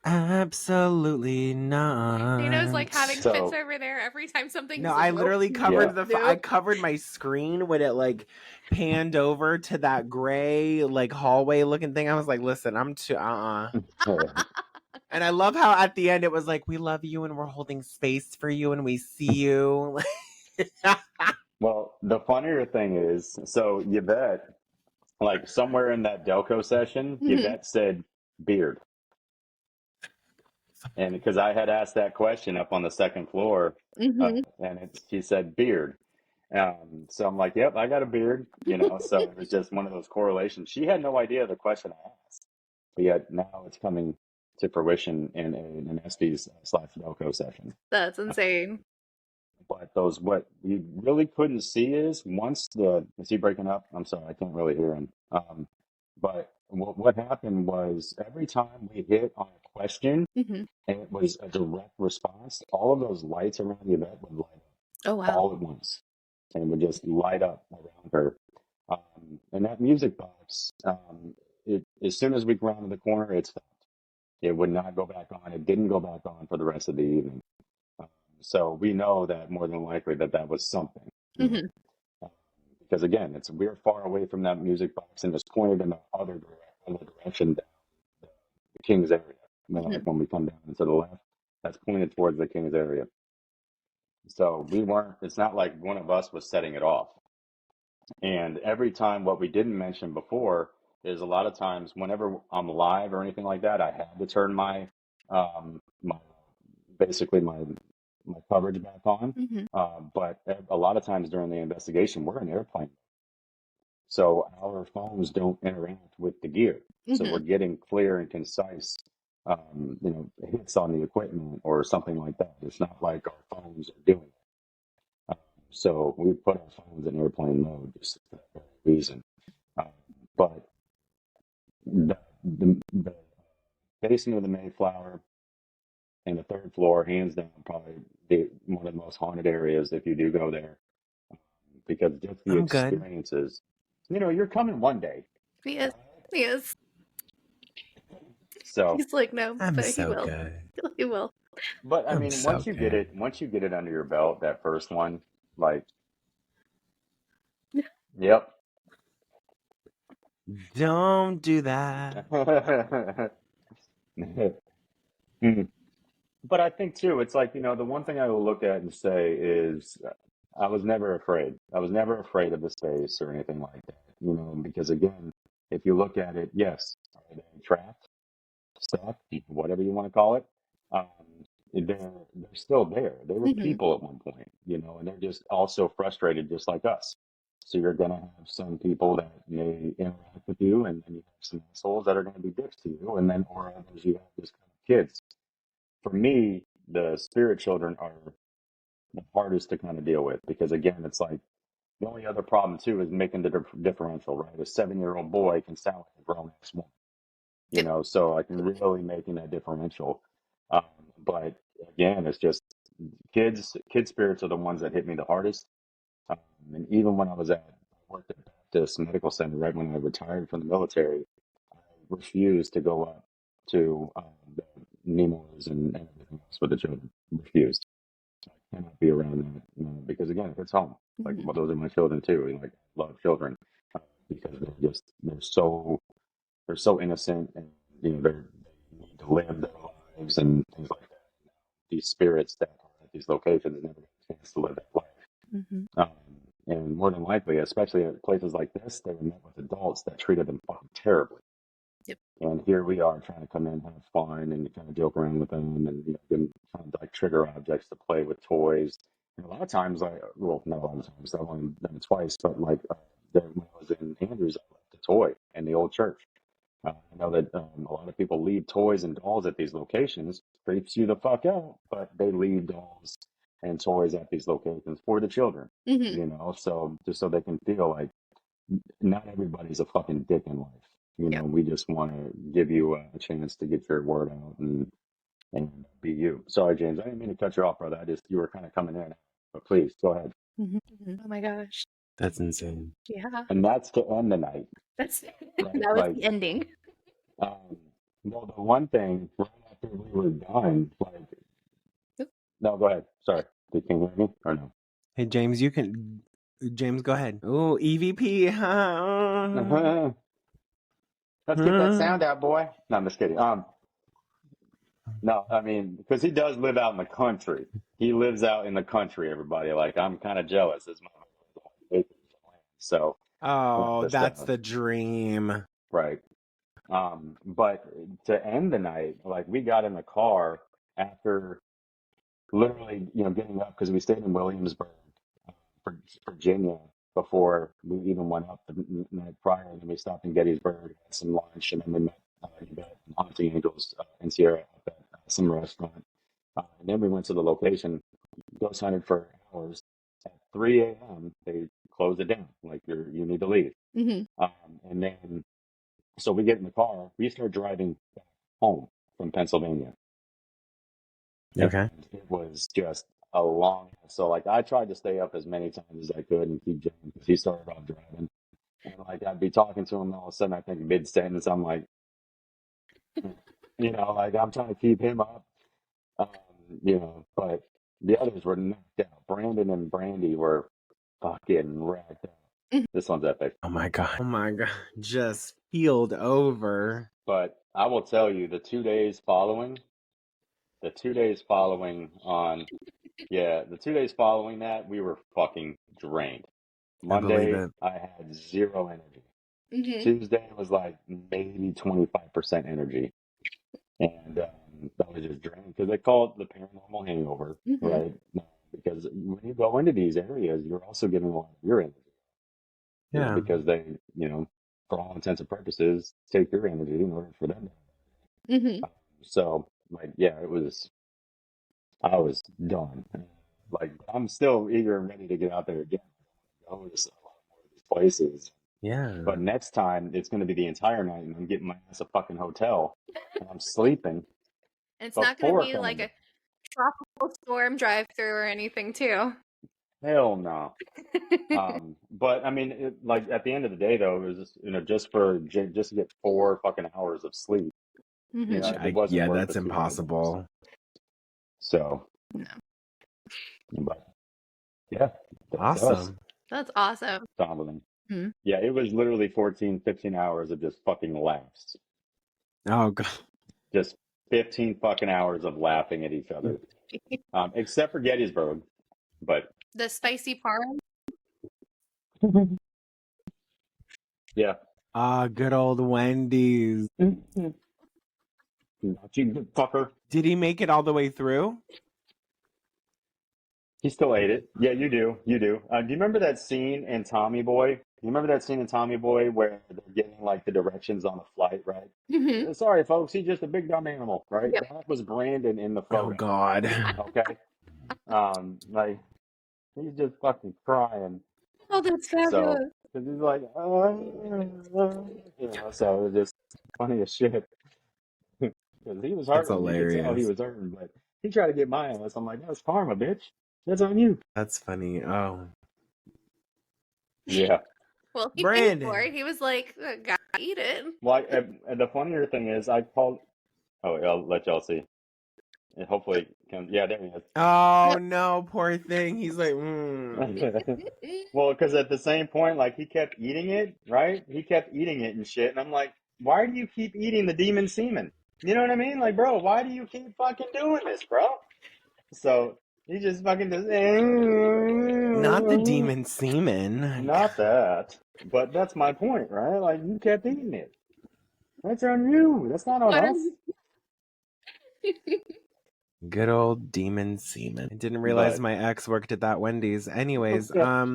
Absolutely not. Dano's like having So- fits over there every time something. No, he's like, I literally nope, covered nope, I nope. covered my screen when it like panned over to that gray like hallway looking thing. I was like, listen, I'm too And I love how at the end it was like, we love you and we're holding space for you and we see you. Well, the funnier thing is, so Yvette, like somewhere in that Delco session, Mhm. Yvette said beard. And because I had asked that question up on the second floor, Mhm. and she said beard. So I'm like, yep, I got a beard, you know. So it was just one of those correlations. She had no idea the question I asked, but yet now it's coming to fruition in an Estes / Delco session. That's insane. But those, what you really couldn't see is once is he breaking up? I'm sorry, I can't really hear him. But what happened was every time we hit on a question Mhm. and it was a direct response, all of those lights around the event would light up Oh wow. all at once and would just light up around her. And that music box, as soon as we rounded the corner, it stopped. It would not go back on. It didn't go back on for the rest of the evening. So we know that more than likely that was something. Mhm. Because again, we're far away from that music box and it's pointed in the other direction down the King's area. Like when we come down and to the left, that's pointed towards the King's area. So it's not like one of us was setting it off. And every time, what we didn't mention before is a lot of times whenever I'm live or anything like that, I had to turn my basically my coverage back on. Mhm. But a lot of times during the investigation, we're in airplane. So our phones don't interact with the gear. So we're getting clear and concise, hits on the equipment or something like that. It's not like our phones are doing it. So we put our phones in airplane mode just for that very reason. But the basement of the Mayflower and the third floor, hands down, probably one of the most haunted areas if you do go there, because just the I'm good. experiences. You're coming one day. He is. He is. So, He's like, no, I'm but so he will. good. He will. but I I'm mean, so once you get good. it under your belt, that first one, like, yep. Don't do that. But I think too, it's like, the one thing I will look at and say is I was never afraid. I was never afraid of the space or anything like that, because again, if you look at it, yes, are they trapped, stuck, whatever you want to call it? They're still there. They were people at one point, and they're just also frustrated just like us. So you're going to have some people that may interact with you, and then you have some assholes that are going to be dicks to you, and then or others you have just kind of kids. For me, the spirit children are the hardest to kind of deal with because again, it's like the only other problem too is making the differential, right? A 7-year-old boy can sound like a grown ass woman, so like really making that differential. But again, it's just kid spirits are the ones that hit me the hardest. And even when I worked at Baptist Medical Center right when I retired from the military, I refused to go up to the Nemours and everything else with the children. Refused. I cannot be around that because again, it's home. Like, well, those are my children too. Like, I love children because they're so innocent and they need to live their lives and things like that. These spirits that are at these locations never get a chance to live that life. And more than likely, especially at places like this, they were met with adults that treated them fucking terribly. Yep. And here we are trying to come in, have fun, and kind of joke around with them, and give them kind of like trigger objects to play with, toys. And a lot of times, not a lot of times, I've only done it twice, but like when I was in Andrews, I left a toy in the old church. I know that a lot of people leave toys and dolls at these locations, creeps you the fuck out, but they leave dolls and toys at these locations for the children, so just so they can feel like not everybody's a fucking dick in life. We just want to give you a chance to get your word out and be you. Sorry, James, I didn't mean to cut you off, brother. You were kind of coming in, but please go ahead. Oh my gosh. That's insane. Yeah. And that's to end the night. That's Right? that was the ending. Well, the one thing right after we were done, like, no, go ahead. Sorry. Can you hear me or no? Hey, James, James, go ahead. Oh, EVP. Let's get that sound out, boy. No, I'm just kidding. No, I mean, because he does live out in the country. He lives out in the country, everybody. Like, I'm kind of jealous. It's my so, Oh, that's the dream. right. But to end the night, like, we got in the car after literally, getting up because we stayed in Williamsburg, Virginia, before we even went up the night prior. And then we stopped in Gettysburg, had some lunch, and then we met Haunting Angels in Sierra at some restaurant. And then we went to the location, ghost hunted for hours. At 3 a.m., they closed it down. Like, you need to leave. Mm-hmm. And then, so we get in the car. We start driving back home from Pennsylvania. Okay. And it was just a long. So, like, I tried to stay up as many times as I could and keep jamming because he started off driving. And, like, I'd be talking to him, and all of a sudden, I think mid sentence, I'm like, like, I'm trying to keep him up. But the others were knocked out. Brandon and Brandy were fucking racked out. This one's epic. Oh my god. Just healed over. But I will tell you, the 2 days following that, we were fucking drained. Monday, I had zero energy. Mm-hmm. Tuesday was like maybe 25% energy. And that was just drained because they call it the paranormal hangover, right? Because when you go into these areas, you're also getting a lot of your energy. Yeah. Because they, for all intents and purposes, take your energy in order for them. So, like, yeah, I was done. Like, I'm still eager and ready to get out there again. Go to a lot more of these places. Yeah. But next time, it's going to be the entire night, and I'm getting my ass a fucking hotel, and I'm sleeping. And it's not going to be like a tropical storm drive-through or anything, too. Hell no. But I mean, like, at the end of the day, though, it was just, just to get 4 fucking hours of sleep. It wasn't worth that's the impossible. So, no. But yeah, that's awesome. us. That's awesome. Mm-hmm. Yeah, it was literally 14, 15 hours of just fucking laughs. Oh god. Just 15 fucking hours of laughing at each other. Except for Gettysburg, but the spicy parm. Yeah. Good old Wendy's. You fucker. Did he make it all the way through? He still ate it. Yeah, you do. Do you remember that scene in Tommy Boy? Where they're getting like the directions on the flight, right? Mm-hmm. Sorry, folks, he's just a big dumb animal, right? Yep. That was Brandon in the photo. Oh God. Okay. Like, he's just fucking crying. Oh, that's fabulous. So he's like, so it's just funny as shit. Because he was hurting. That's hilarious. You could tell he was hurting, but he tried to get my ass. I'm like, that's karma, bitch. That's on you. That's funny. Oh. Yeah. Well, he paid for it. He was like, gotta eat it. Well, and the funnier thing is, I called. Oh, I'll let y'all see. And hopefully, yeah, there he is. Oh no, poor thing. He's like, Well, because at the same point, like, he kept eating it, right? He kept eating it and shit, and I'm like, why do you keep eating the demon semen? You know what I mean? Like, bro, why do you keep fucking doing this, bro? So he just fucking does. Not the demon semen. Not that, but that's my point, right? Like, you kept eating it. That's on you. That's not on us. Good old demon semen. I didn't realize my ex worked at that Wendy's. Anyways, that's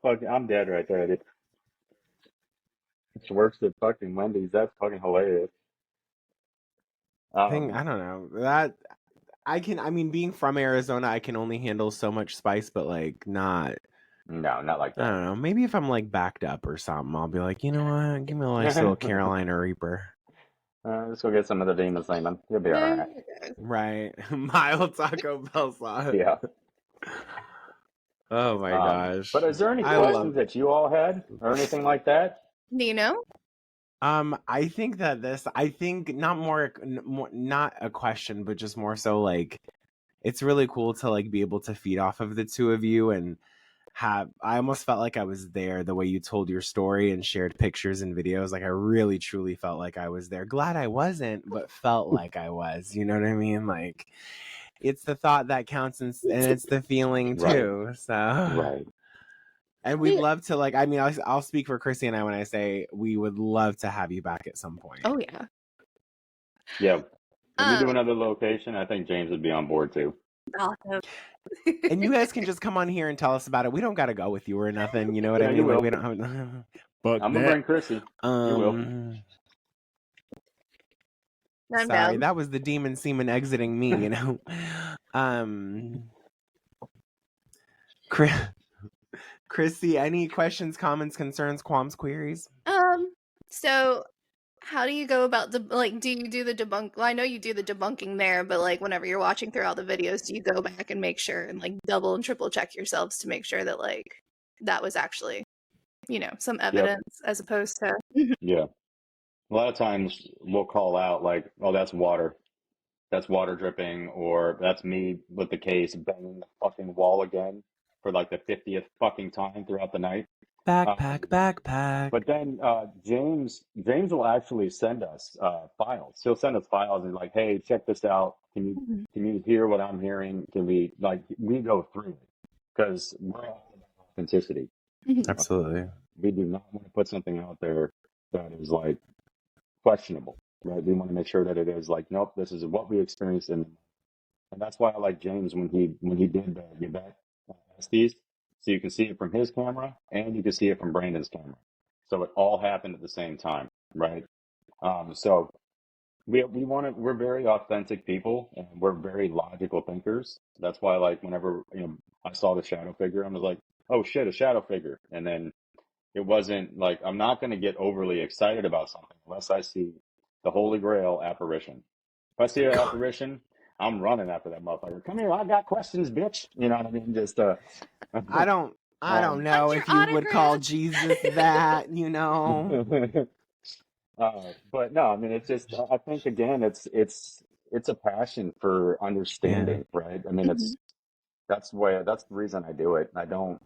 fucking. I'm dead right there, dude. She works at fucking Wendy's. That's fucking hilarious. I don't know that. I mean, being from Arizona, I can only handle so much spice, but like not like that. I don't know. Maybe if I'm like backed up or something, I'll be like, you know what? Give me a nice little Carolina Reaper. Let's go get some of the demon semen. You'll be all right. Right. Mild Taco Bell sauce. Yeah. Oh my gosh. But is there any questions that you all had or anything like that? Nino? I think that I think not a question, but just more so like, it's really cool to like be able to feed off of the two of you and I almost felt like I was there the way you told your story and shared pictures and videos. Like I really truly felt like I was there. Glad I wasn't, but felt like I was. You know what I mean? Like it's the thought that counts and it's the feeling too. So Right. and we'd love to like. I mean, I'll speak for Chrissy and I when I say we would love to have you back at some point. Oh yeah. Yeah. When we do another location, I think James would be on board too. Awesome. And you guys can just come on here and tell us about it. We don't got to go with you or nothing. You know what I mean? Like we don't have. I'm gonna bring Chrissy. You will. Sorry, that was the demon semen exiting me. You know. Chrissy, any questions, comments, concerns, qualms, queries? So how do you go about do you do the debunk? Well, I know you do the debunking there, but like whenever you're watching through all the videos, do you go back and make sure and like double and triple check yourselves to make sure that like that was actually, some evidence as opposed to Yeah. A lot of times we'll call out like, oh, that's water dripping, or that's me with the case banging the fucking wall again for like the 50th fucking time throughout the night. Backpack. But then James will actually send us files. He'll send us files and like, hey, check this out. Can you hear what I'm hearing? Can we go through it because we're all about authenticity. Absolutely. We do not want to put something out there that is like questionable, right? We want to make sure that it is like, nope, this is what we experienced, and that's why I like James when he did the Yvette Estes, so you can see it from his camera and you can see it from Brandon's camera, so it all happened at the same time, right? So we're very authentic people and we're very logical thinkers. That's why like whenever I saw the shadow figure, I was like, oh shit, a shadow figure, and then it wasn't like, I'm not going to get overly excited about something unless I see the Holy Grail apparition. If I see an apparition, I'm running after that motherfucker. Come here, I got questions, bitch. You know what I mean? Just I don't know if you would call Jesus that, but no, I mean, it's just, I think again, it's a passion for understanding, right? I mean, that's the reason I do it. I don't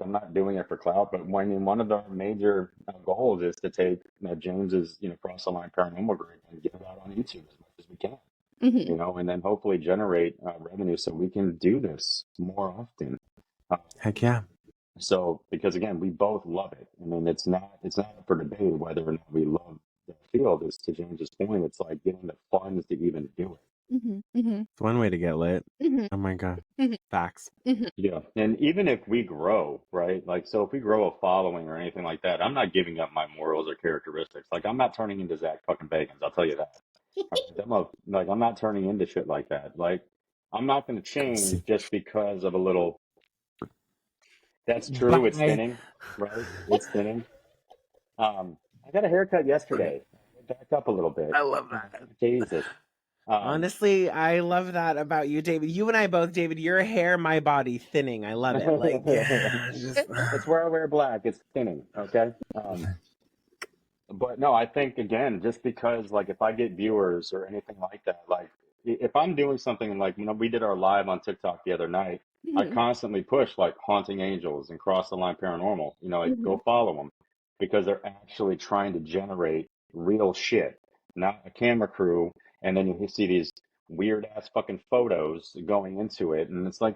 I'm not doing it for clout, but one of the major goals is to take James's Cross the Line Paranormal group and get it out on YouTube as much as we can, and then hopefully generate revenue so we can do this more often. Heck yeah. So because again, we both love it. I mean, it's not up for debate whether or not we love the field. Is to James's point, it's like getting the funds to even do it. It's one way to get lit. Oh my god. Facts. Yeah. And even if we grow, right? Like, so if we grow a following or anything like that, I'm not giving up my morals or characteristics. Like, I'm not turning into Zach fucking Bagans. I'll tell you that. I'm not turning into shit like that. Like, I'm not going to change just because of a little. That's true. Bye. It's thinning, right? It's thinning. I got a haircut yesterday. Back up a little bit. I love that. Jesus. Honestly, I love that about you, David. You and I both, David, your hair, my body, thinning. I love it. Like, it's where I wear black. It's thinning. Okay. But no, I think again, just because like if I get viewers or anything like that, like if I'm doing something like we did our live on TikTok the other night, I constantly push like Haunting Angels and Cross the Line Paranormal. Go follow them because they're actually trying to generate real shit, not a camera crew. And then you see these weird ass fucking photos going into it. And it's like,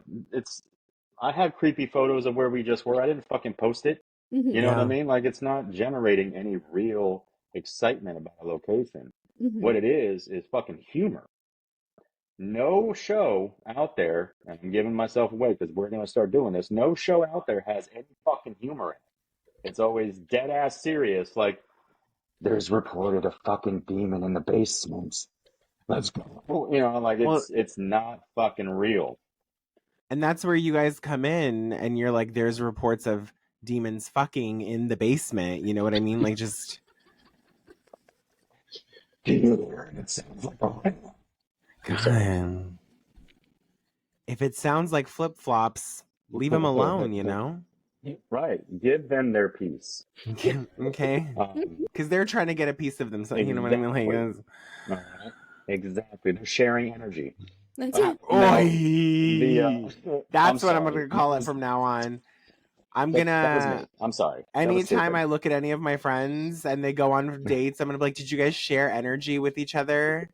I have creepy photos of where we just were. I didn't fucking post it. You know what I mean? Like, it's not generating any real excitement about a location. What it is fucking humor. No show out there, and I'm giving myself away because we're going to start doing this. No show out there has any fucking humor in it. It's always dead ass serious. Like, there's reported a fucking demon in the basement. Let's go. It's not fucking real. And that's where you guys come in and you're like, there's reports of demons fucking in the basement. You know what I mean? Like, just. It sounds like a God. If it sounds like flip-flops, leave them alone, Right. Give them their piece. Okay. Because they're trying to get a piece of themselves. You know what I mean? Like, All right. Exactly. They're sharing energy. That's it. Now, that's what I'm sorry. going to call it from now on. That was me. I'm sorry. Anytime I look at any of my friends and they go on dates, I'm going to be like, did you guys share energy with each other?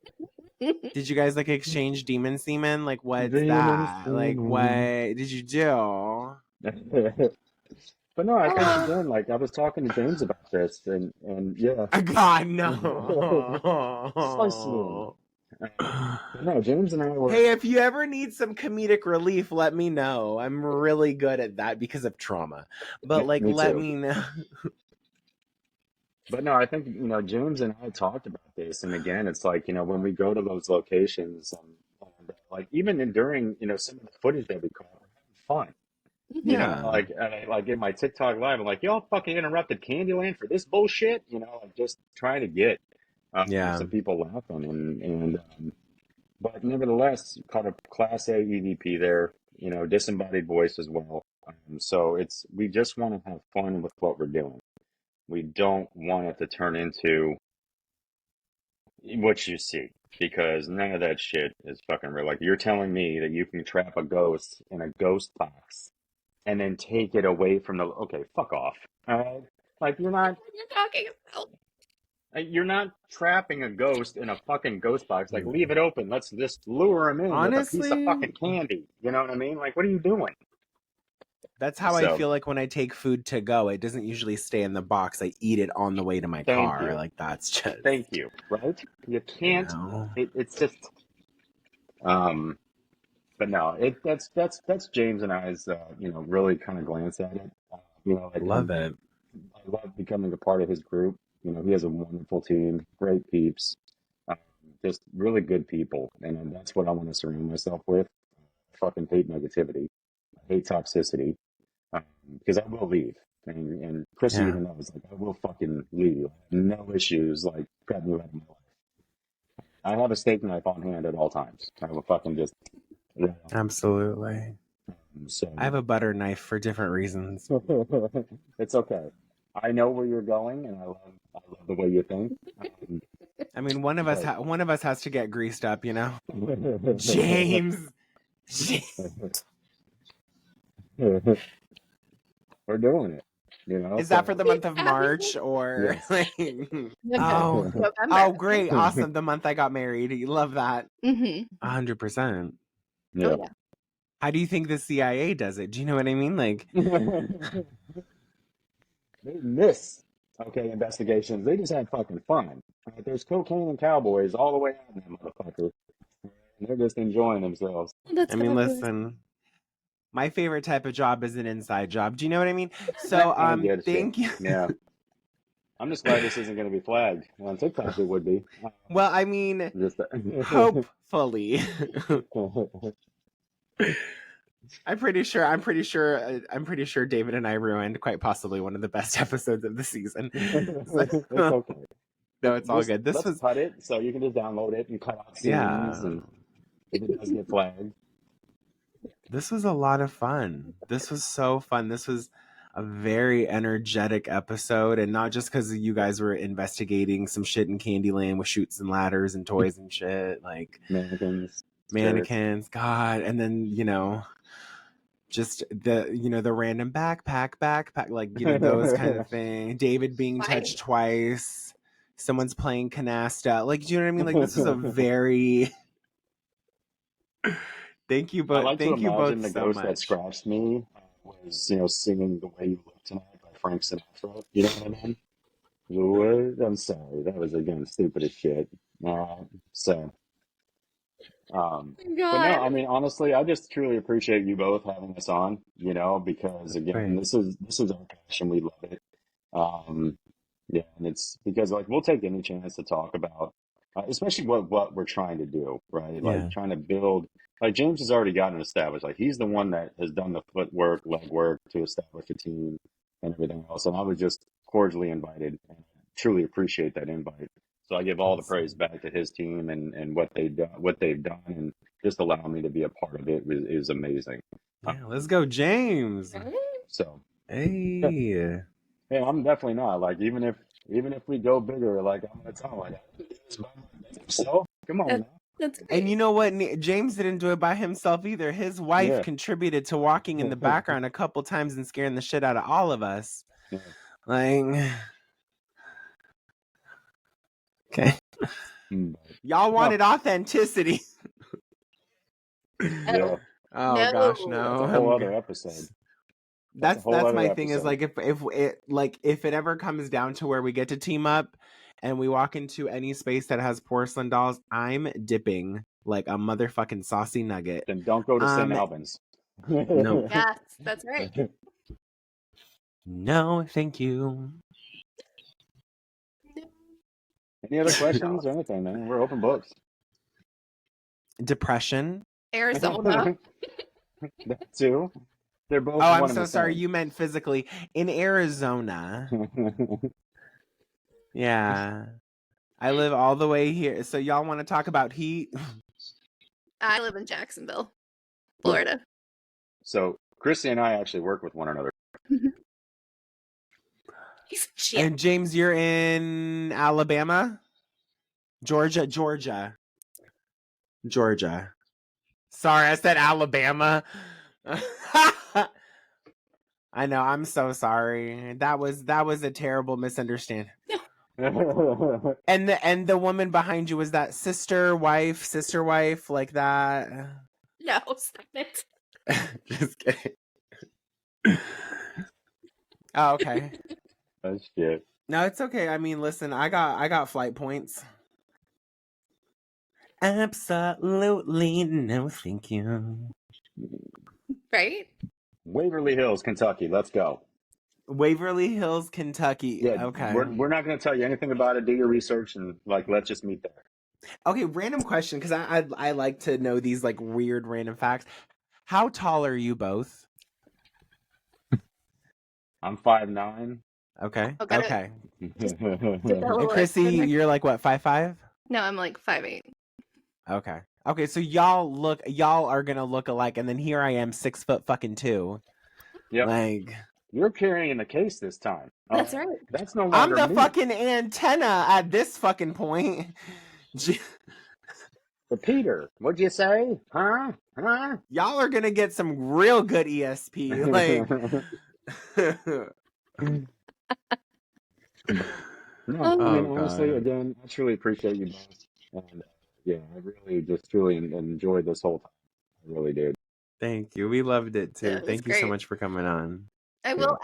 Did you guys like exchange demon semen? Like, what's that? Like, what did you do? But no, I think again, like I was talking to James about this, and yeah. God, no. No, James and I were. Hey, if you ever need some comedic relief, let me know. I'm really good at that because of trauma. But like, let me know. But no, I think James and I talked about this, and again, it's like when we go to those locations, and like even during some of the footage that we caught, we're having fun. Like in my TikTok live, I'm like, y'all fucking interrupted Candyland for this bullshit, like just trying to get some people laughing, and but nevertheless, caught a Class A EVP there, disembodied voice as well. So we just want to have fun with what we're doing. We don't want it to turn into what you see, because none of that shit is fucking real. Like you're telling me that you can trap a ghost in a ghost box and then take it away from okay, fuck off. Like you're not. What you're talking about? You're not trapping a ghost in a fucking ghost box. Like leave it open. Let's just lure him in with a piece of fucking candy. You know what I mean? Like what are you doing? That's how I feel like when I take food to go. It doesn't usually stay in the box. I eat it on the way to my car. Like that's just. Thank you. Right? You can't. It's just. But no, that's James and I's. Really kind of glance at it. I love it. I love becoming a part of his group. He has a wonderful team, great peeps, just really good people, and that's what I want to surround myself with. I fucking hate negativity. I hate toxicity. Because I will leave. And Chrissy even knows, like, I will fucking leave. No issues, like, cutting you out of my life. I have a steak knife on hand at all times. I will fucking just. Absolutely. So I have a butter knife for different reasons. It's okay. I know where you're going, and I love the way you think. I mean, one of us has to get greased up, James. We're doing it. Is that for the month of March or oh great, awesome, the month I got married. You love that. 100%. Yeah. How do you think the CIA does it? Do you know what I mean? Like they miss investigations. They just had fucking fun. There's cocaine and cowboys all the way out in that motherfucker. They're just enjoying themselves. I mean, listen. My favorite type of job is an inside job. Do you know what I mean? So, thank you. Yeah. I'm just glad this isn't going to be flagged. On TikTok, it would be. Well, I mean, hopefully. I'm pretty sure David and I ruined quite possibly one of the best episodes of the season. It's okay. No, it's all good. Let's cut it, so you can just download it and cut out scenes, and if it does get flagged. This was a lot of fun. This was so fun. This was a very energetic episode, and not just because you guys were investigating some shit in Candyland with chutes and ladders and toys and shit, like mannequins, God, and then just the random backpack, like those kind of thing. David being touched twice, someone's playing canasta, like, do you know what I mean? Like this is a very. Thank you both. Thank you both the so ghost much. That scratched me was, singing "The Way You Look Tonight" by Frank Sinatra. You know what I mean? I'm sorry, that was again stupid as shit. But no, I mean honestly, I just truly appreciate you both having us on. Because again, this is our passion. We love it. Yeah, and it's because like we'll take any chance to talk about, especially what we're trying to do, right? Like trying to build. Like James has already gotten established. Like he's the one that has done the footwork, legwork to establish a team and everything else. And I was just cordially invited, and truly appreciate that invite. So I give all the praise back to his team and what they've done, and just allowing me to be a part of it is amazing. Yeah, let's go, James. So Hey. Hey, I'm definitely not. Like, even if we go bigger, like, I'm gonna tell him, like, I didn't do this by myself. Come on now. That's And great. you know what? James didn't do it by himself either. His wife Yeah. contributed to walking in the background a couple times and scaring the shit out of all of us. Yeah. Like, okay. Y'all wanted authenticity. Yeah. Oh gosh, no. That's a whole other episode. That's a whole That's other my thing is episode. like if it ever comes down to where we get to team up and we walk into any space that has porcelain dolls, I'm dipping like a motherfucking saucy nugget. Then don't go to St. Albans. No. Yes, that's right. No, thank you. Any other questions or anything, man? We're open books. Depression. Arizona. That too. They're both. Oh, I'm one and so the sorry. same. You meant physically. In Arizona. Yeah. I live all the way here. So y'all want to talk about heat? I live in Jacksonville, Florida. So Chrissy and I actually work with one another. He's shit. And James, you're in Alabama? Georgia. Sorry, I said Alabama. I know, I'm so sorry. That was a terrible misunderstanding. And the woman behind you, was that sister wife, like that? No, stop it. Just kidding. Oh, okay. Oh shit. No, it's okay. I mean, listen, I got flight points. Absolutely no thank you. Right? Waverly Hills, Kentucky. Let's go. Waverly Hills, Kentucky. Yeah. Okay. We're not going to tell you anything about it. Do your research and like let's just meet there. Okay, random question, because I like to know these like weird random facts. How tall are you both? I'm 5'9". Okay. Okay. Okay. Develop And Chrissy, you're like what, 5'5"? No, I'm like 5'8". Okay. Okay, so y'all are gonna look alike, and then here I am, 6'2". Yep. Like, you're carrying the case this time. That's right. That's no I'm longer the me. fucking antenna at this fucking point. But Peter, what'd you say? Huh? Y'all are gonna get some real good ESP. Like, no, I mean, Oh, honestly, God. again, I truly appreciate you both. And yeah, I really just truly enjoyed this whole time. I really did. Thank you. We loved it too. Yeah, it was Thank you so great. much for coming on. I will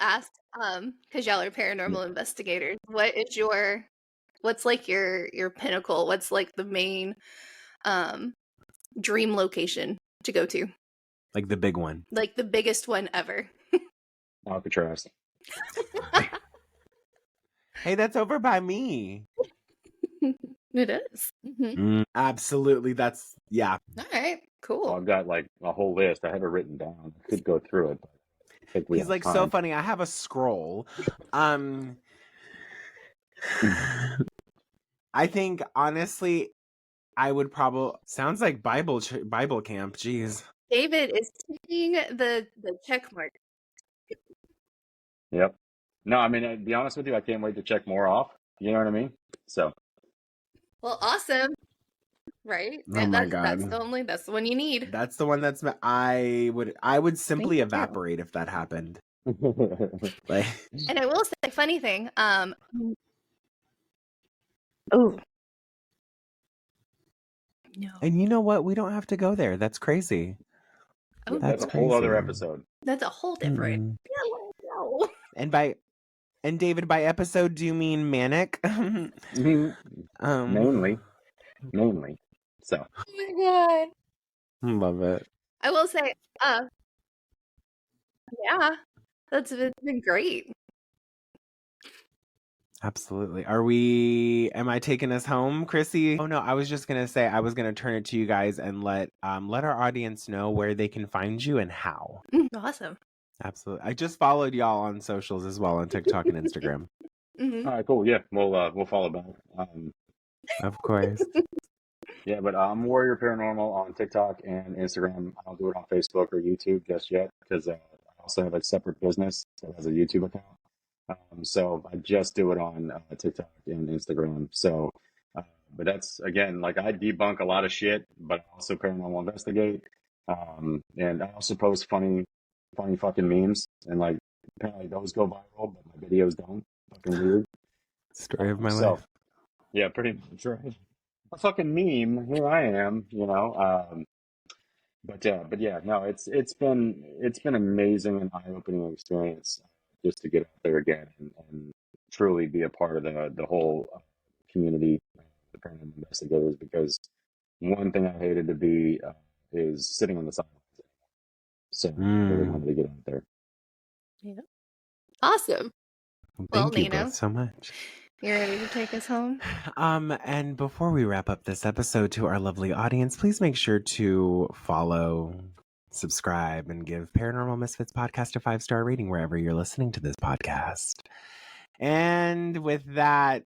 ask, because y'all are paranormal investigators, what's like your pinnacle? What's like the main dream location to go to? Like the big one. Like the biggest one ever. Alcatraz. Hey, that's over by me. It is. Mm-hmm. Absolutely. That's, yeah. All right. Cool. Well, I've got like a whole list. I have it written down. I could go through it. But I think we He's have like, time. so funny. I have a scroll. I think, honestly, I would probably, sounds like Bible camp. Jeez. David is taking the check mark. Yep. No, I mean, to be honest with you, I can't wait to check more off. You know what I mean? So. Well, awesome. Right? Oh my God. That's the one you need. That's the one that's, I would simply evaporate if that happened. Like, and I will say, funny thing, oh, no. And you know what? We don't have to go there. That's crazy. Oh, that's a whole other episode. That's a whole different. No. And David, by episode, do you mean manic? Mainly. So. Oh my God. Love it. I will say, yeah, it's been great. Absolutely. Am I taking us home, Chrissy? Oh no, I was just gonna say I was gonna turn it to you guys and let our audience know where they can find you and how. Awesome. Absolutely. I just followed y'all on socials as well, on TikTok and Instagram. Mm-hmm. All right, cool. Yeah, we'll follow back. Of course. Yeah, but I'm Warrior Paranormal on TikTok and Instagram. I don't do it on Facebook or YouTube just yet because I also have a separate business that has a YouTube account. So I just do it on TikTok and Instagram. So, but that's again, like I debunk a lot of shit, but I also paranormal investigate. And I also post funny fucking memes, and like apparently those go viral, but my videos don't. Fucking weird. Story of my So life. yeah, pretty much right. A fucking meme. Here I am, you know. But yeah, no, it's been amazing and eye-opening experience just to get out there again and truly be a part of the whole community, the paranormal investigators. Because one thing I hated to be is sitting on the sidelines. So I really wanted to get out there. Yeah. Awesome. Well, Thank you Nino, both so much. you ready to take us home? And before we wrap up this episode, to our lovely audience, please make sure to follow, subscribe, and give Paranormal Misfits podcast a 5-star rating wherever you're listening to this podcast. And with that,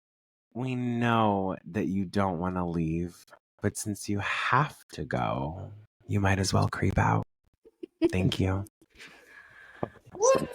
we know that you don't want to leave, but since you have to go, you might as well creep out. Thank you. Awesome.